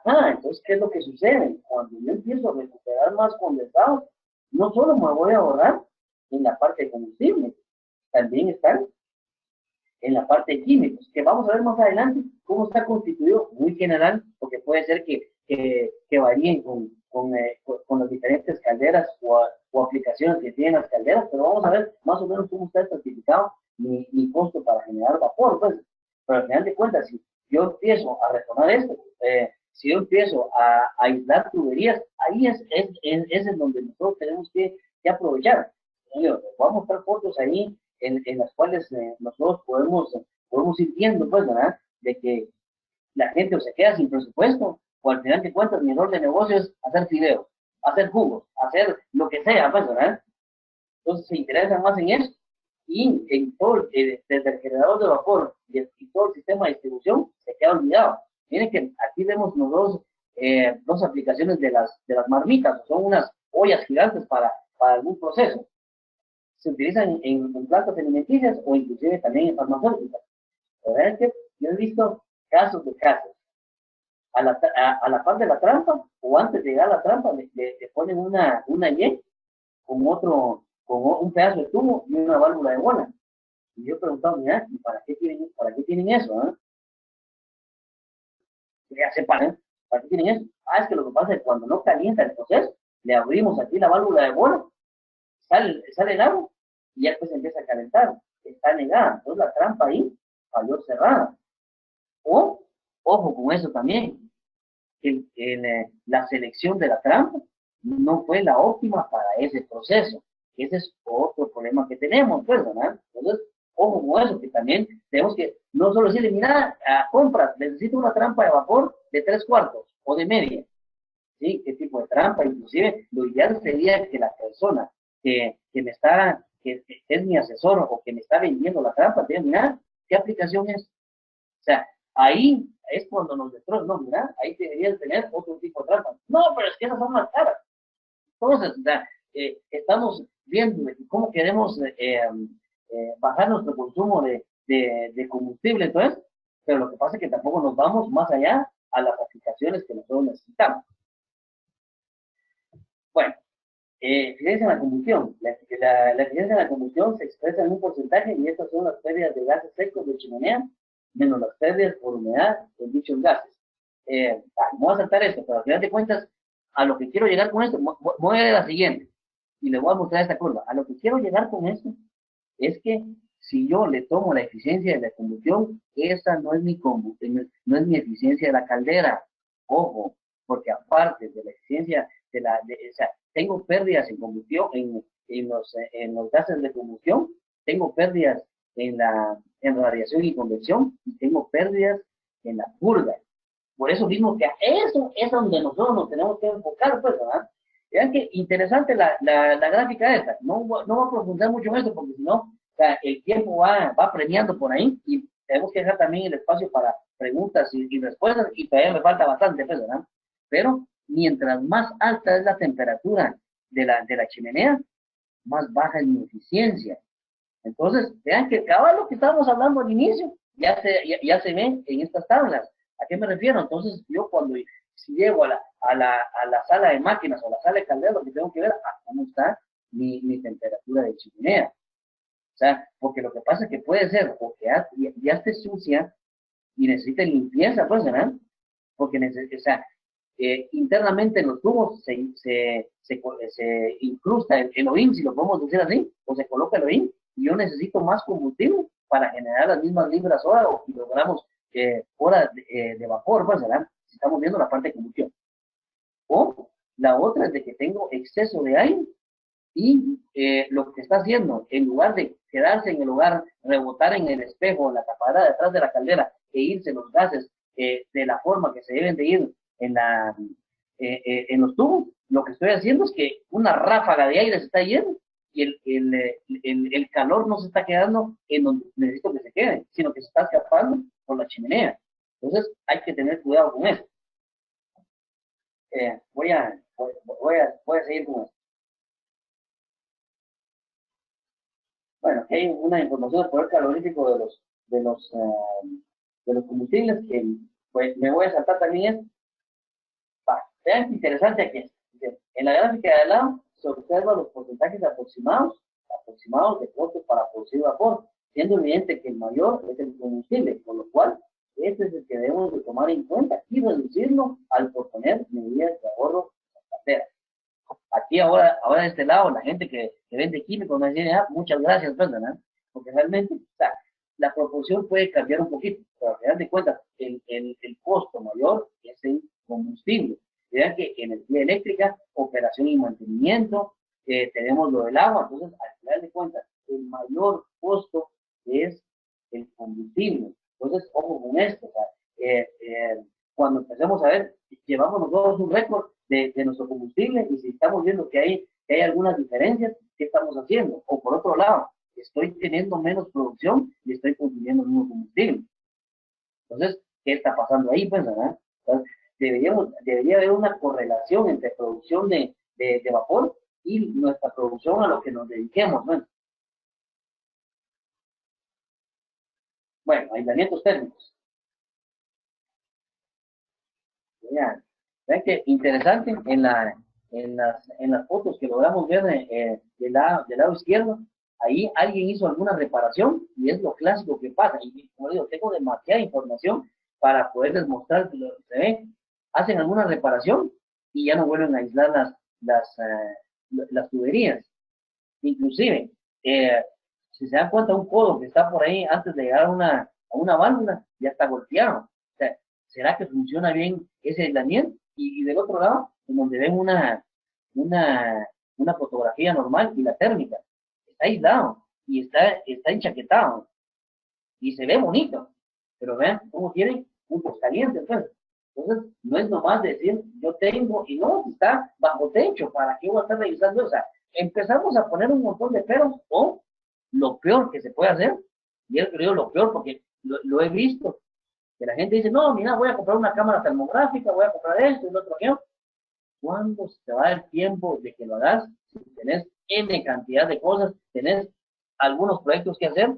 Ajá, entonces, ¿qué es lo que sucede? Cuando yo empiezo a recuperar más condensados, no solo me voy a ahorrar en la parte de combustible, también están en la parte de químicos, que vamos a ver más adelante cómo está constituido, muy general, porque puede ser que varíen con las diferentes calderas o aplicaciones que tienen las calderas, pero vamos a ver más o menos cómo está estratificado mi costo para generar vapor, pues. Pero al final de cuentas, si yo empiezo a retomar esto, si yo empiezo a aislar tuberías, ahí es en donde nosotros tenemos que aprovechar. Yo voy a mostrar fotos ahí en las cuales nosotros podemos ir viendo, pues, ¿verdad? De que la gente o se queda sin presupuesto, o al final de cuentas mi error de negocio es hacer fideos, hacer jugos, hacer lo que sea, pues, ¿verdad? Entonces se interesan más en eso, y en todo, desde el generador de vapor y todo el sistema de distribución se queda olvidado. Miren que aquí vemos nosotros dos aplicaciones de las marmitas, son unas ollas gigantes para algún proceso. Se utilizan en plantas alimenticias o inclusive también en farmacéuticas. La verdad es que yo he visto casos de casos. A la par de la trampa, o antes de llegar a la trampa, le ponen una Y con un pedazo de tubo y una válvula de bola. Y yo he preguntado, mira, ¿y para qué tienen eso? Ya sepan, ¿para qué tienen eso? Es que lo que pasa es que cuando no calienta el proceso, le abrimos aquí la válvula de bola, sale el agua, y ya después empieza a calentar. Está negada. Entonces la trampa ahí falló cerrada. O, ojo con eso también, la selección de la trampa no fue la óptima para ese proceso. Ese es otro problema que tenemos, pues, ¿verdad? Entonces, ojo con eso, que también tenemos que no solo decirle, mira, compras, necesito una trampa de vapor de 3/4 o de media. ¿Sí? ¿Qué tipo de trampa? Inclusive, lo ideal sería que la persona que es mi asesor o que me está vendiendo la trampa, diga, mira, ¿qué aplicación es? O sea, ahí es cuando nos destrozan, no, mira, ahí deberías tener otro tipo de trampa. No, pero es que esas son más caras. Entonces, o sea, estamos viendo cómo queremos bajar nuestro consumo de combustible, entonces, pero lo que pasa es que tampoco nos vamos más allá a las aplicaciones que nosotros necesitamos. Bueno, eficiencia en la combustión. La eficiencia en la combustión se expresa en un porcentaje y estas son las pérdidas de gases secos de chimenea menos las pérdidas por humedad en dichos gases. Me voy a saltar esto, pero al final de cuentas, a lo que quiero llegar con esto, voy a ver la siguiente y le voy a mostrar esta curva. A lo que quiero llegar con esto es que si yo le tomo la eficiencia de la combustión, esa no es mi combustión, no es mi eficiencia de la caldera. Ojo, porque aparte de la eficiencia o sea, tengo pérdidas en combustión, en los gases de combustión, tengo pérdidas en radiación y convección, y tengo pérdidas en la purga. Por eso mismo que a eso es donde nosotros nos tenemos que enfocar, pues, ¿verdad? Vean que interesante la gráfica esta. No voy a profundizar mucho en esto porque si no, o sea, el tiempo va premiando por ahí y tenemos que dejar también el espacio para preguntas y respuestas y todavía me falta bastante, pues, ¿verdad? Pero mientras más alta es la temperatura de la chimenea, más baja es mi eficiencia. Entonces, vean que cada lo que estábamos hablando al inicio ya se ve en estas tablas. ¿A qué me refiero? Entonces, yo cuando si llego a la sala de máquinas o a la sala de caldera, lo que tengo que ver cómo está mi temperatura de chimenea. O sea, porque lo que pasa es que puede ser o que ya esté sucia y necesite limpieza, pues, ¿verdad? Porque o sea, internamente en los tubos se incrusta el hollín, si lo podemos decir así, o se coloca el hollín, y yo necesito más combustible para generar las mismas libras hora o kilogramos hora de vapor, pues, ¿verdad? Si estamos viendo la parte de combustión. O la otra es de que tengo exceso de aire y lo que está haciendo, en lugar de quedarse en el lugar, rebotar en el espejo, en la tapadera detrás de la caldera e irse los gases de la forma que se deben de ir en los tubos, lo que estoy haciendo es que una ráfaga de aire se está yendo y el calor no se está quedando en donde necesito que se quede, sino que se está escapando por la chimenea. Entonces hay que tener cuidado con eso. Voy a seguir con esto. Bueno, aquí hay una información del poder calorífico de los combustibles que pues, me voy a saltar también esto. Vean qué interesante aquí. En la gráfica de al lado se observan los porcentajes aproximados de costos para producir vapor, siendo evidente que el mayor es el combustible, con lo cual este es el que debemos de tomar en cuenta y reducirlo al proponer medidas de ahorro en las carteras. Aquí ahora de este lado, la gente que vende químicos me dice, muchas gracias, ¿verdad? Porque realmente, o sea, la proporción puede cambiar un poquito, pero al final de cuentas, el costo mayor es el combustible. Vean que energía eléctrica, operación y mantenimiento, tenemos lo del agua, entonces al final de cuentas, el mayor costo es el combustible. Entonces, ojo con esto, o sea, cuando empecemos a ver, llevamos nosotros un récord de nuestro combustible y si estamos viendo que hay algunas diferencias, ¿qué estamos haciendo? O por otro lado, estoy teniendo menos producción y estoy consumiendo el mismo combustible. Entonces, ¿qué está pasando ahí? Pues, ¿verdad? Entonces, debería haber una correlación entre producción de vapor y nuestra producción a lo que nos dediquemos, ¿no? Bueno, aislamientos térmicos. Vean que interesante en las fotos que logramos ver del lado izquierdo, ahí alguien hizo alguna reparación y es lo clásico que pasa. Y como digo, tengo demasiada información para poderles mostrar lo que se ve. Hacen alguna reparación y ya no vuelven a aislar las tuberías. Inclusive, si se dan cuenta, un codo que está por ahí antes de llegar a una válvula ya está golpeado. O sea, ¿será que funciona bien ese aislamiento? Y del otro lado, en donde ven una fotografía normal y la térmica, está aislado y está enchaquetado y se ve bonito, pero vean cómo tiene puntos calientes, pues. Entonces, no es nomás decir, yo tengo, y no, está bajo techo, ¿para qué voy a estar revisando? O sea, empezamos a poner un montón de peros, o lo peor que se puede hacer, y yo creo lo peor porque lo he visto, que la gente dice, no, mira, voy a comprar una cámara termográfica, voy a comprar esto y lo otro, ¿Cuándo se te va el tiempo de que lo hagas? Si tenés N cantidad de cosas, tenés algunos proyectos que hacer,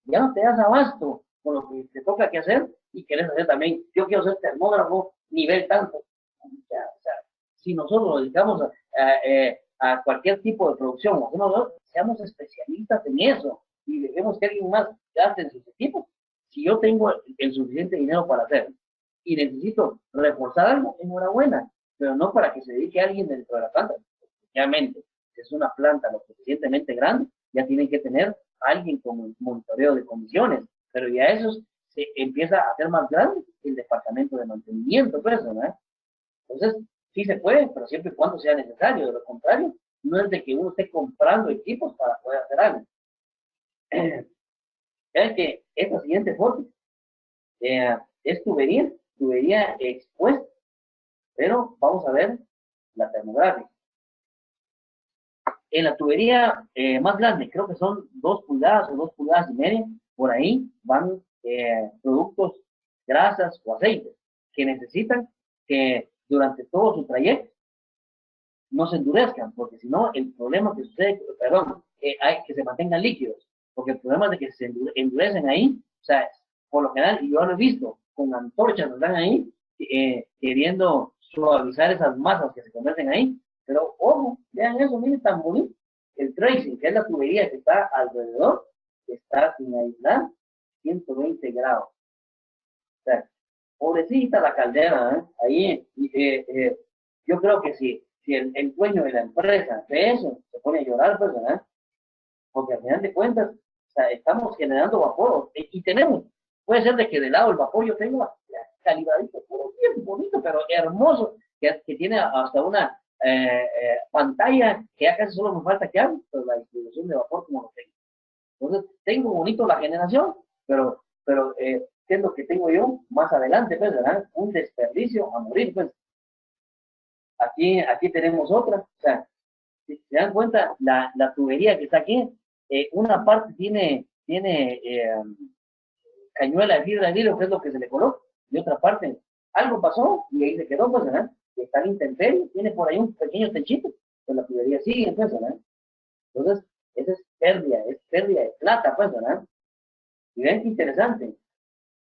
ya no te das abasto con lo que te toca que hacer y querés hacer también. Yo quiero ser termógrafo nivel tanto. O sea, si nosotros nos dedicamos a cualquier tipo de producción, seamos especialistas en eso y dejemos que alguien más gaste en sus equipos. Si yo tengo el suficiente dinero para hacerlo y necesito reforzar algo, enhorabuena, pero no para que se dedique alguien dentro de la planta. Obviamente, si es una planta lo suficientemente grande, ya tienen que tener a alguien con monitoreo de comisiones, pero ya eso se empieza a hacer más grande el departamento de mantenimiento, pues, ¿no? Entonces, sí se puede, pero siempre y cuando sea necesario. De lo contrario, no es de que uno esté comprando equipos para poder hacer algo. Es que esta siguiente foto es tubería expuesta, pero vamos a ver la termográfica. En la tubería más grande, creo que son 2 pulgadas o 2 pulgadas y media, por ahí van productos, grasas o aceites que necesitan que durante todo su trayecto no se endurezcan, porque si no, el problema que sucede, perdón, hay que se mantengan líquidos, porque el problema de que se endurecen ahí, o sea, por lo general, y yo lo he visto, con antorchas están ahí, queriendo suavizar esas masas que se convierten ahí, pero ojo, vean eso, miren tan bonito, el tracing, que es la tubería que está alrededor, está sin aislar 120 grados. O sea, pobrecita la caldera, ¿eh? Ahí, yo creo que si el dueño de la empresa ve eso, se pone a llorar, pues, ¿verdad? Porque al final de cuentas, o sea, estamos generando vapor, y tenemos, puede ser de que de lado el vapor yo tengo calibradito, bien bonito, pero hermoso, que tiene hasta una pantalla que ya casi solo me falta que haga, pero la distribución de vapor como lo tengo. Entonces, tengo bonito la generación, pero ¿qué es lo que tengo yo más adelante? Pues, ¿verdad? Un desperdicio a morir, pues. Aquí tenemos otra, o sea, si se dan cuenta, la tubería que está aquí, una parte tiene cañuela de vidrio, que es lo que se le coloca, y otra parte, algo pasó y ahí se quedó, pues, ¿verdad? Está en intemperie, tiene por ahí un pequeño techito, pues la tubería sigue, pues, ¿verdad? Entonces, esa es pérdida de plata, pues, ¿verdad? Y ven qué interesante,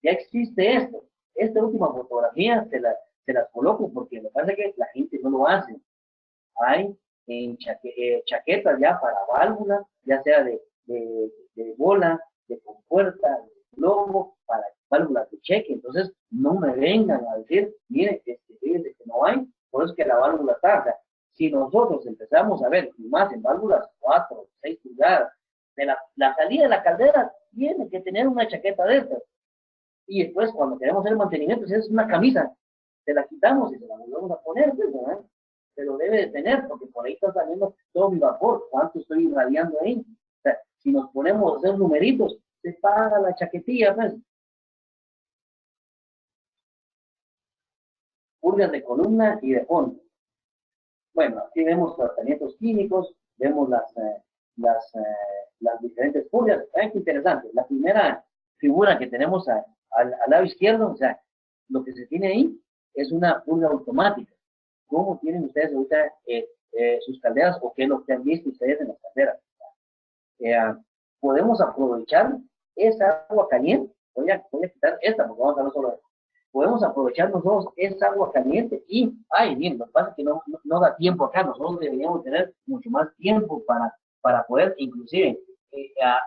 ya existe esto. Esta última fotografía se las coloco porque me parece que la gente no lo hace. Hay chaquetas ya para válvulas, ya sea de bola, de compuerta, de globo, para válvulas de cheque. Entonces, no me vengan a decir, miren, fíjense que no hay, por eso es que la válvula está. O sea, si nosotros empezamos a ver más en válvulas 4, 6 pulgadas, de la salida de la caldera tiene que tener una chaqueta de estas. Y después, cuando queremos hacer mantenimiento, si es una camisa, se la quitamos y se la volvemos a poner, pues, ¿verdad? Se lo debe de tener, porque por ahí está saliendo todo mi vapor, cuánto estoy irradiando ahí. O sea, si nos ponemos a hacer numeritos, se paga la chaquetilla, pues. Purgas de columna y de fondo. Bueno, aquí vemos tratamientos químicos, vemos las diferentes purgas. Vean qué interesante. La primera figura que tenemos al lado izquierdo, o sea, lo que se tiene ahí es una purga automática. ¿Cómo tienen ustedes ahorita sus calderas o qué es lo que han visto ustedes en las calderas? Podemos aprovechar esa agua caliente. Voy a quitar esta porque vamos a hablar solo de esto. Podemos aprovechar nosotros esa agua caliente y, ay, bien, lo que pasa es que no da tiempo acá. Nosotros deberíamos tener mucho más tiempo para poder, inclusive,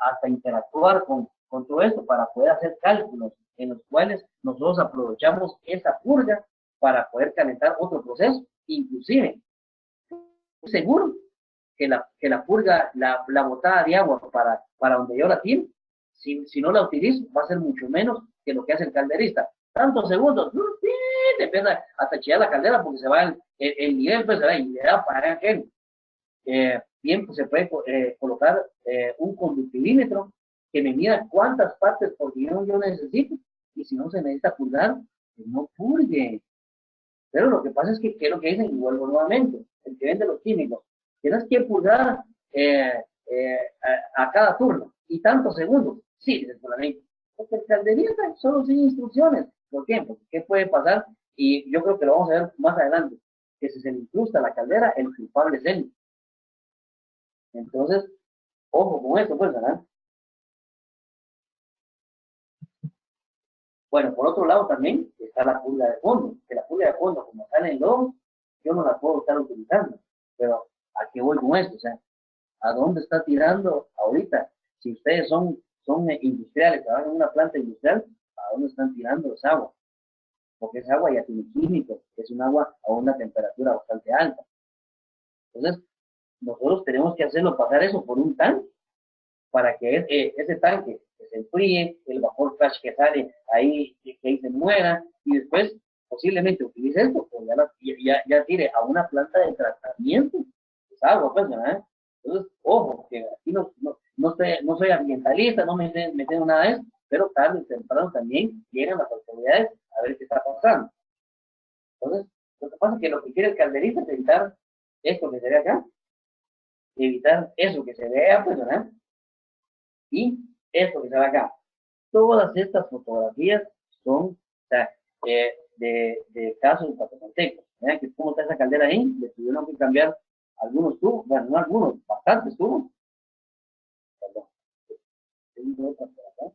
hasta interactuar con todo esto, para poder hacer cálculos en los cuales nosotros aprovechamos esa purga para poder calentar otro proceso, inclusive, seguro que la purga, la botada de agua para donde yo la tiro, si no la utilizo, va a ser mucho menos que lo que hace el calderista. Tantos segundos, te empieza hasta chillar la caldera porque se va el nivel, pues, y le da para aquel. Bien, pues se puede colocar un conductilímetro que me mida cuántas partes por millón yo necesito, y si no se necesita purgar, que no purgue. Pero lo que pasa es que, ¿qué es lo que dicen? Y vuelvo nuevamente, el que vende los químicos, tienes que pulgar a cada turno, y tantos segundos. Sí, dice por la ley. Porque el calderista solo sigue instrucciones. ¿Por qué? Porque ¿qué puede pasar? Y yo creo que lo vamos a ver más adelante. que si se le incrusta la caldera, el culpable es él. Entonces, ojo con eso, pues, ¿verdad? Bueno, por otro lado también está la purga de fondo, que la purga de fondo, como sale en lodo, yo no la puedo estar utilizando. Pero, ¿a qué voy con esto? O sea, ¿a dónde está tirando ahorita? Si ustedes son industriales, trabajan en una planta industrial, ¿a dónde están tirando esa agua? Porque esa agua ya tiene químicos, es un agua a una temperatura bastante alta. Entonces, nosotros tenemos que hacerlo pasar eso por un tanque para que ese tanque que se enfríe, el vapor flash que sale ahí, que ahí se muera, y después posiblemente utilice esto, pues ya tire a una planta de tratamiento esa agua, pues, ¿verdad? Entonces, ojo, que aquí no soy ambientalista, no me tengo nada de eso, pero tarde o temprano también llegan las autoridades a ver qué está pasando. Entonces, lo que pasa es que lo que quiere el calderista es evitar esto que se ve acá, evitar eso que se vea, pues, ¿verdad? Y esto que se ve acá. Todas estas fotografías son, o sea, de casos guatemaltecos. Vean que cómo está esa caldera ahí, le tuvieron que cambiar algunos tubos, bueno, no algunos, bastantes tubos. Perdón. Tengo otra por acá.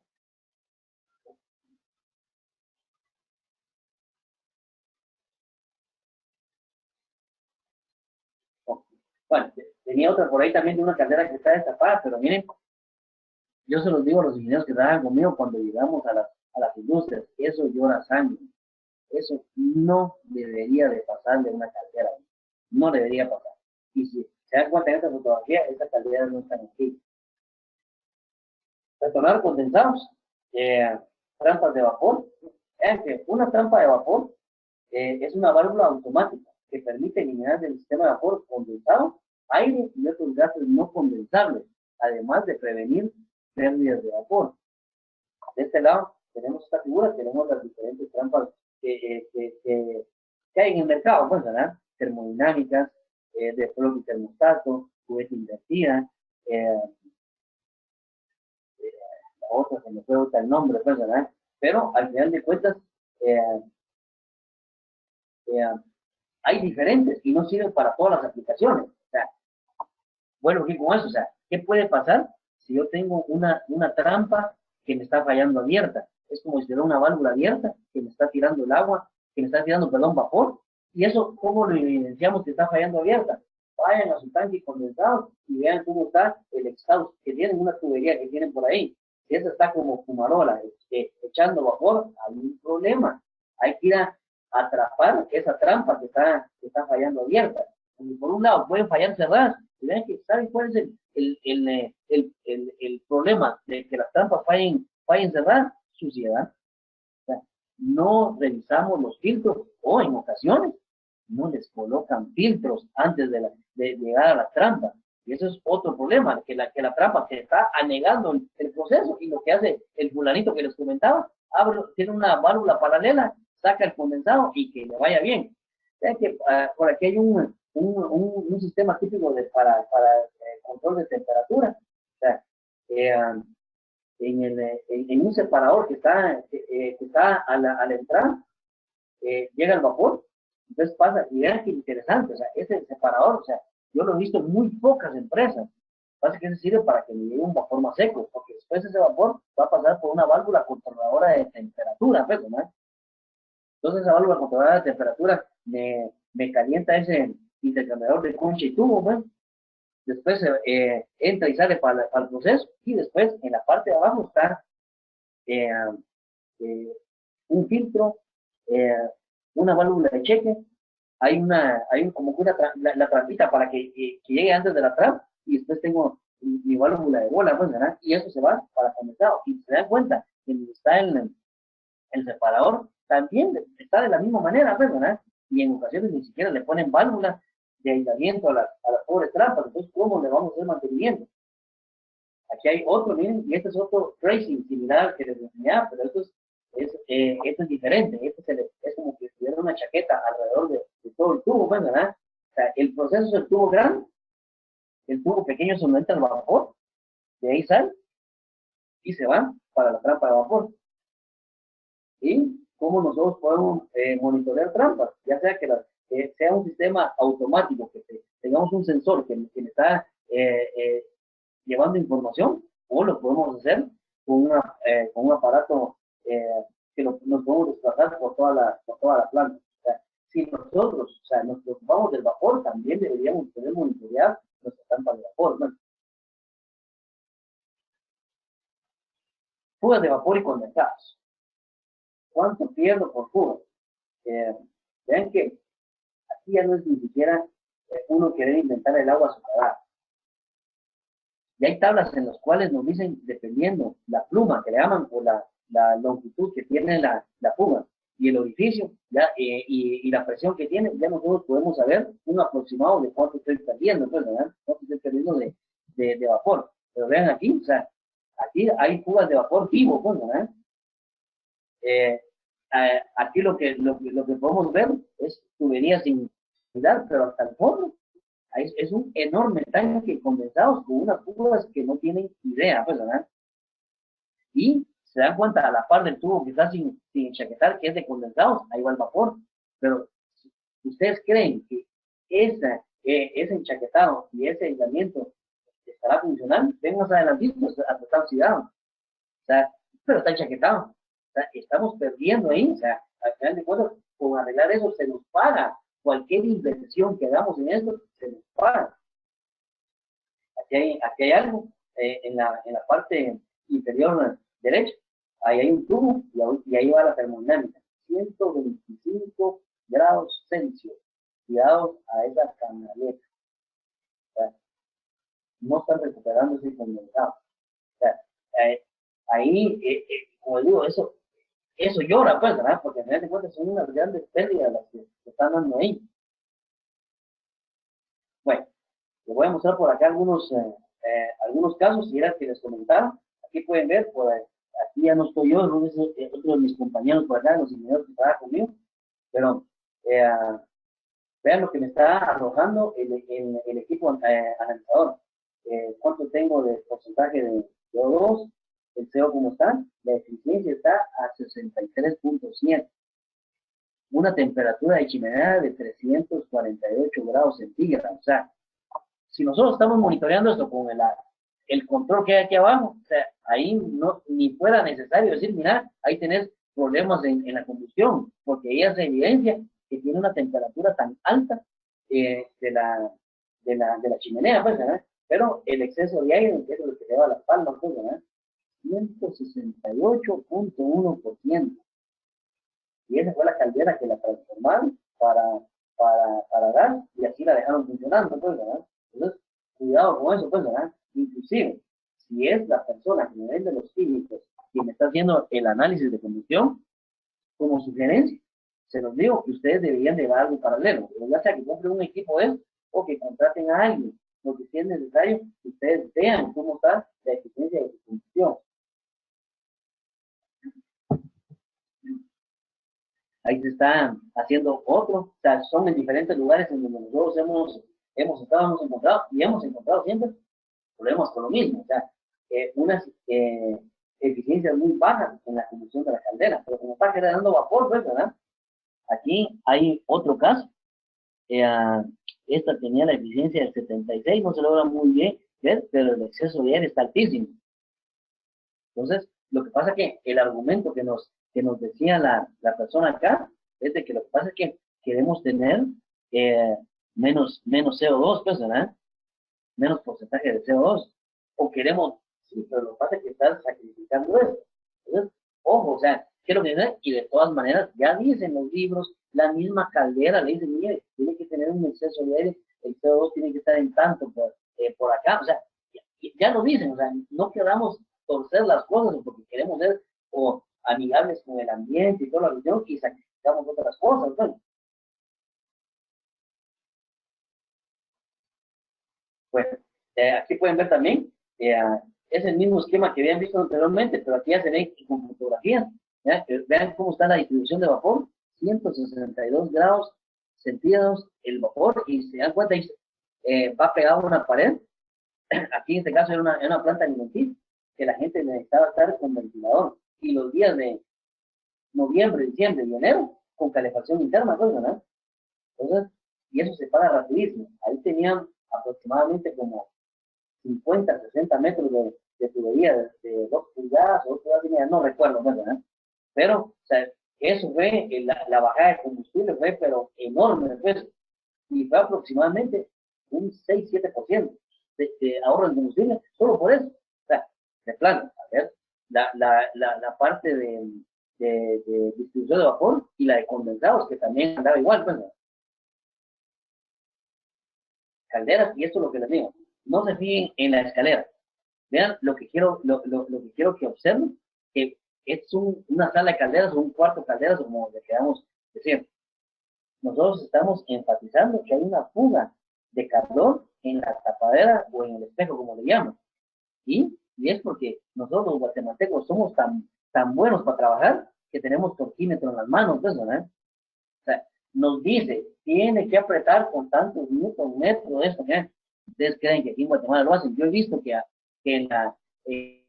Oh, bueno, tenía otra por ahí también de una caldera que está destapada, pero miren, yo se los digo a los ingenieros que trabajan conmigo cuando llegamos a las industrias, eso llora sangre. Eso no debería de pasar de una caldera, no debería pasar. Y si se dan cuenta en esta fotografía, estas calderas no están aquí. Retornar condensados, trampas de vapor. Vean que una trampa de vapor es una válvula automática que permite eliminar del sistema de vapor condensado aire y otros gases no condensables, además de prevenir pérdidas de vapor. De este lado tenemos esta figura, tenemos las diferentes trampas que hay en el mercado, pues, ¿verdad? Termodinámicas, de propio termostato, cubeta invertida, la otra se me fue ahorita el nombre, pues, ¿verdad? Pero al final de cuentas, eh, eh, hay diferentes y no sirven para todas las aplicaciones. O sea, bueno, ¿qué con eso? O sea, ¿qué puede pasar si yo tengo una trampa que me está fallando abierta? Es como si tuviera una válvula abierta que me está tirando el agua, que me está tirando, perdón, vapor. Y eso, ¿cómo lo evidenciamos que está fallando abierta? Vayan a su tanque condensado y vean cómo está el exhaust, que tienen una tubería que tienen por ahí. Si esa está como fumarola, echando vapor, hay un problema. Hay que ir a atrapar esa trampa que está fallando abierta. Y por un lado, pueden fallar cerradas. Y vean que, ¿saben cuál es el problema de que las trampas fallen cerradas? Suciedad. O sea, no revisamos los filtros o en ocasiones no les colocan filtros antes de llegar a la trampa. Y eso es otro problema, que la trampa se está anegando el proceso y lo que hace el fulanito que les comentaba, tiene una válvula paralela, saca el condensado y que le vaya bien. Vean que por aquí hay un sistema típico para control de temperatura. O sea, en un separador que está a la entrada, llega el vapor, entonces pasa, y vean qué interesante, o sea, ese separador, o sea, yo lo he visto en muy pocas empresas, pasa que ese sirve para que me llegue un vapor más seco, porque después ese vapor va a pasar por una válvula controladora de temperatura, pues, ¿no? Entonces esa válvula controladora de temperatura me calienta ese intercambiador de concha y tubo, pues, después entra y sale para el proceso, y después en la parte de abajo está eh, un filtro, eh, una válvula de cheque, hay como que la trampita para que llegue antes de la trampa, y después tengo mi válvula de bola, pues, ¿verdad? Y eso se va para condensado. Y se dan cuenta que está el separador, también está de la misma manera, pues, ¿verdad? Y en ocasiones ni siquiera le ponen válvula de aislamiento a las pobres trampas. Entonces, ¿cómo le vamos a hacer mantenimiento? Aquí hay otro, miren, y este es otro tracing similar que les enseñaba, pero esto es diferente. Es como que tuviera una chaqueta alrededor de todo el tubo, pues, ¿verdad? O sea, el proceso es el tubo grande, el tubo pequeño se mete al vapor, de ahí sale y se va para la trampa de vapor. ¿Y cómo nosotros podemos monitorear trampas? Ya sea que sea un sistema automático, que tengamos un sensor que me está llevando información, o lo podemos hacer con un aparato nos podemos desplazar por toda la planta. O sea, si nosotros, o sea, nos preocupamos del vapor, también deberíamos poder monitorear nuestra trampa de vapor, ¿no? Fugas de vapor y condensados. ¿Cuánto pierdo por fuga? Vean que aquí ya no es ni siquiera uno querer inventar el agua azucarada. Y hay tablas en las cuales nos dicen, dependiendo la pluma que le llaman o la longitud que tiene la fuga y el orificio ya, y la presión que tiene, ya nosotros podemos saber un aproximado de cuánto estoy perdiendo, pues, ¿verdad? Cuánto estoy perdiendo de vapor. Pero vean aquí, o sea, aquí hay fugas de vapor vivo, pues, ¿verdad? Aquí lo que podemos ver es tuberías sin cuidar, pero hasta el fondo es un enorme tanque condensados con unas fugas que no tienen idea, pues, ¿verdad? Y se dan cuenta a la par del tubo que está sin enchaquetar, que es de condensados, ahí va el vapor. Pero si ustedes creen que ese enchaquetado y ese aislamiento estará funcionando, ven más adelantito, hasta está oxidado. O sea, pero está enchaquetado. O sea, estamos perdiendo ahí. O sea, al final de cuentas, con arreglar eso se nos paga. Cualquier inversión que hagamos en esto, se nos paga. Aquí hay algo en la parte inferior derecha. Ahí hay un tubo y ahí va la termodinámica. 125 grados Celsius. Cuidado a esa canaleta. O sea, no están recuperando ese condensado. O sea, ahí, como digo, eso llora, pues, ¿verdad? Porque al final de cuentas son unas grandes pérdidas las que se están dando ahí. Bueno, les voy a mostrar por acá algunos casos, si era que les comentaba. Aquí pueden ver, aquí ya no estoy yo, no es otro de mis compañeros por acá, los ingenieros que trabajan conmigo, pero vean lo que me está arrojando el equipo analizador. ¿Cuánto tengo de porcentaje de CO2? El CO cómo está, la eficiencia está a 63.7. Una temperatura de chimenea de 348 grados centígrados. O sea, si nosotros estamos monitoreando esto con el control que hay aquí abajo, o sea, ahí no, ni fuera necesario decir, mira, ahí tenés problemas en la combustión, porque ahí hace evidencia que tiene una temperatura tan alta de la chimenea, pues, ¿verdad? Pero el exceso de aire, que es lo que le da las palmas, pues, ¿verdad? 168.1%. Y esa fue la caldera que la transformaron para gas y así la dejaron funcionando, pues, ¿verdad? Entonces, cuidado con eso, pues, ¿verdad? Inclusive, si es la persona que me vende los químicos quien está haciendo el análisis de combustión, como sugerencia, se los digo que ustedes deberían llevar algo paralelo, ya sea que compren un equipo de eso o que contraten a alguien, porque si es necesario que ustedes vean cómo está la eficiencia de su combustión. Ahí se está haciendo otro, o sea, son en diferentes lugares en donde nosotros hemos encontrado y hemos encontrado siempre problemas con lo mismo, o sea, unas eficiencias muy bajas en la combustión de la caldera, pero como está generando vapor, pues, ¿verdad? Aquí hay otro caso, esta tenía la eficiencia del 76, no se logra muy bien ver, pero el exceso de aire está altísimo. Entonces, lo que pasa es que el argumento que nos decía la persona acá es de que lo que pasa es que queremos tener menos CO2, pues, ¿verdad? Menos porcentaje de CO2. O queremos, sí, pero lo que pasa es que estás sacrificando eso. Entonces, ojo, o sea, ¿qué es lo que dice? Y de todas maneras, ya dicen los libros, la misma caldera le dice, mire, tiene que tener un exceso de aire, el CO2 tiene que estar en tanto por acá, o sea, ya lo dicen, o sea, no queramos torcer las cosas porque queremos ser o amigables con el ambiente y toda la cuestión y sacrificamos otras cosas, ¿no? Pues aquí pueden ver también, es el mismo esquema que habían visto anteriormente, pero aquí ya se ve con fotografías. Vean cómo está la distribución de vapor, 162 grados centígrados el vapor, y se dan cuenta, va pegado a una pared. Aquí en este caso era una planta alimenticia, que la gente necesitaba estar con ventilador, y los días de noviembre, diciembre y enero, con calefacción interna, pues, ¿verdad? Entonces, y eso se paga rapidísimo. Ahí tenían aproximadamente como 50, 60 metros de tubería de 2 pulgadas o 2 pulgadas y media, no recuerdo, ¿verdad? Pero, o sea, eso fue, la bajada de combustible fue, pero enorme, pues, y fue aproximadamente un 6-7% de ahorro en combustible, solo por eso. O sea, de plano, a ver, la parte de distribución de vapor y la de condensados, que también andaba igual, pues, calderas, y esto es lo que les digo, no se fijen en la escalera, vean lo que quiero que observen, que es una sala de calderas o un cuarto de calderas, como le quedamos diciendo. Nosotros estamos enfatizando que hay una fuga de calor en la tapadera o en el espejo, como le llaman. Y es porque nosotros los guatemaltecos somos tan buenos para trabajar que tenemos torquímetro en las manos, pues, ¿verdad? O sea, nos dice, tiene que apretar con tantos minutos, metros, eso, ¿ya? Ustedes creen que aquí en Guatemala lo hacen. Yo he visto que en lo que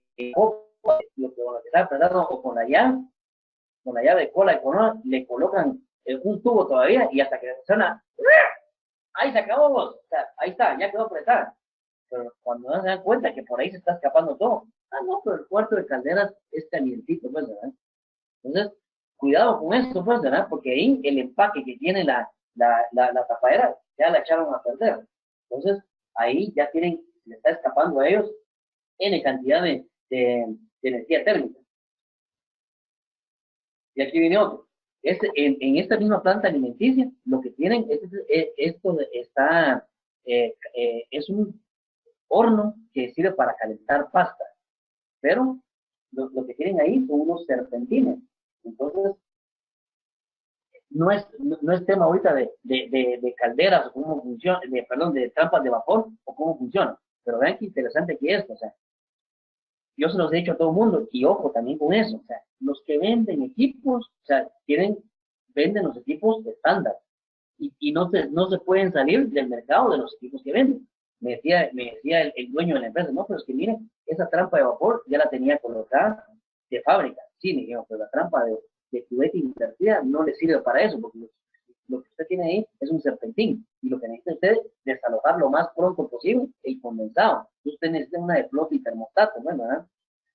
está apretando o con la llave de cola y corona, le colocan un tubo todavía y hasta que suena, ahí se acabó vos. O sea, ahí está, ya quedó apretada. Pero cuando no se dan cuenta que por ahí se está escapando todo, no, pero el cuarto de calderas es calientito, pues, ¿verdad? Entonces, cuidado con esto, pues, ¿verdad? Porque ahí el empaque que tiene la tapadera ya la echaron a perder. Entonces, ahí ya le está escapando a ellos N cantidad de energía térmica. Y aquí viene otro. En esta misma planta alimenticia, lo que tienen esto está, es un horno que sirve para calentar pasta, pero lo que tienen ahí son unos serpentines. Entonces, no es tema ahorita de calderas o cómo funciona, perdón, de trampas de vapor o cómo funciona. Pero vean qué interesante que es, o sea, yo se los he dicho a todo el mundo, y ojo también con eso, o sea, los que venden equipos, o sea, venden los equipos estándar, y no se pueden salir del mercado de los equipos que venden. Me decía el dueño de la empresa, no, pero es que miren, esa trampa de vapor ya la tenía colocada de fábrica. Sí, me dijeron, pero la trampa de cubeta invertida no le sirve para eso, porque lo que usted tiene ahí es un serpentín, y lo que necesita usted es desalojar lo más pronto posible el condensado. Usted necesita una de flota y termostato, bueno, ¿verdad?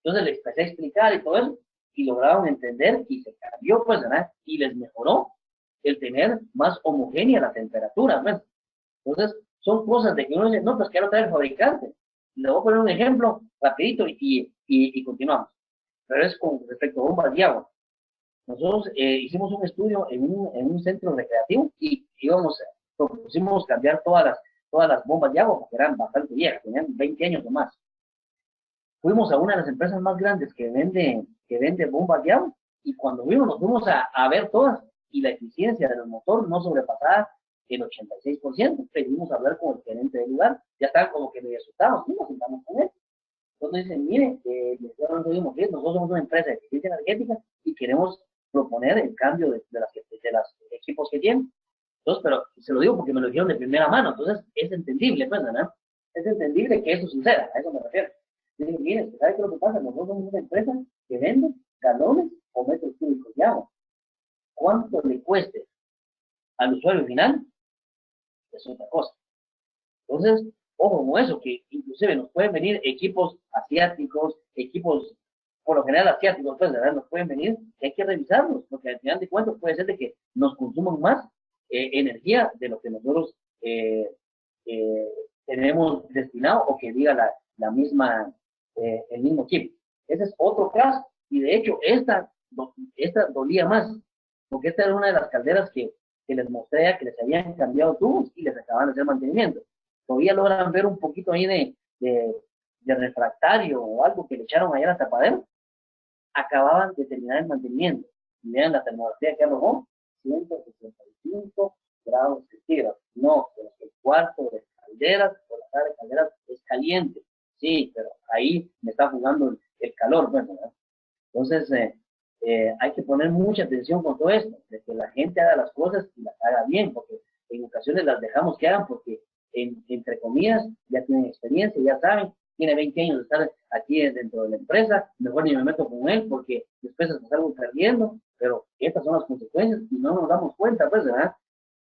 Entonces les empecé a explicar y todo eso, y lograron entender, y se cambió, pues, ¿verdad? Y les mejoró el tener más homogénea la temperatura, ¿ves? Entonces, son cosas de que uno dice, no, pues quiero traer el fabricante. Le voy a poner un ejemplo rapidito y continuamos. Pero es con respecto a bombas de agua. Nosotros hicimos un estudio en un centro recreativo y propusimos cambiar todas las bombas de agua porque eran bastante viejas, tenían 20 años o más. Fuimos a una de las empresas más grandes que vende bombas de agua, y cuando nos fuimos a ver todas, y la eficiencia del motor no sobrepasaba el 86%. Pedimos hablar con el gerente del lugar, ya estaban como que medio asustados, y nos sentamos con él. Entonces dicen, mire, nosotros somos una empresa de eficiencia energética y queremos proponer el cambio de los equipos que tienen. Entonces, pero se lo digo porque me lo dijeron de primera mano, entonces es entendible, pues, ¿no? Es entendible que eso suceda, a eso me refiero. Dicen, mire, ¿sabe qué es lo que pasa? Nosotros somos una empresa que vende galones o metros cúbicos de agua. ¿Cuánto le cueste al usuario final? Es otra cosa. Entonces, ojo con eso, que inclusive nos pueden venir equipos asiáticos, equipos por lo general asiáticos, pues, ¿verdad? Nos pueden venir, que hay que revisarlos, porque al final de cuentas puede ser de que nos consuman más energía de lo que nosotros eh, tenemos destinado, o que diga la misma, el mismo chip. Ese es otro caso, y de hecho esta dolía más, porque esta era una de las calderas que les mostré que les habían cambiado tubos y les acababan de hacer mantenimiento. Todavía logran ver un poquito ahí de refractario o algo que le echaron ahí a la tapadera. Acababan de terminar el mantenimiento. Y vean la termografía que arrojó, 165 grados centígrados. No, pero el cuarto de calderas o la sala de calderas es caliente. Sí, pero ahí me está jugando el calor, bueno, ¿verdad? Entonces, hay que poner mucha atención con todo esto, de que la gente haga las cosas y las haga bien, porque en ocasiones las dejamos que hagan porque, entre comillas, ya tienen experiencia, ya saben, tiene 20 años de estar aquí dentro de la empresa, mejor ni me meto con él porque después se salgo perdiendo, pero estas son las consecuencias y no nos damos cuenta, pues, ¿verdad?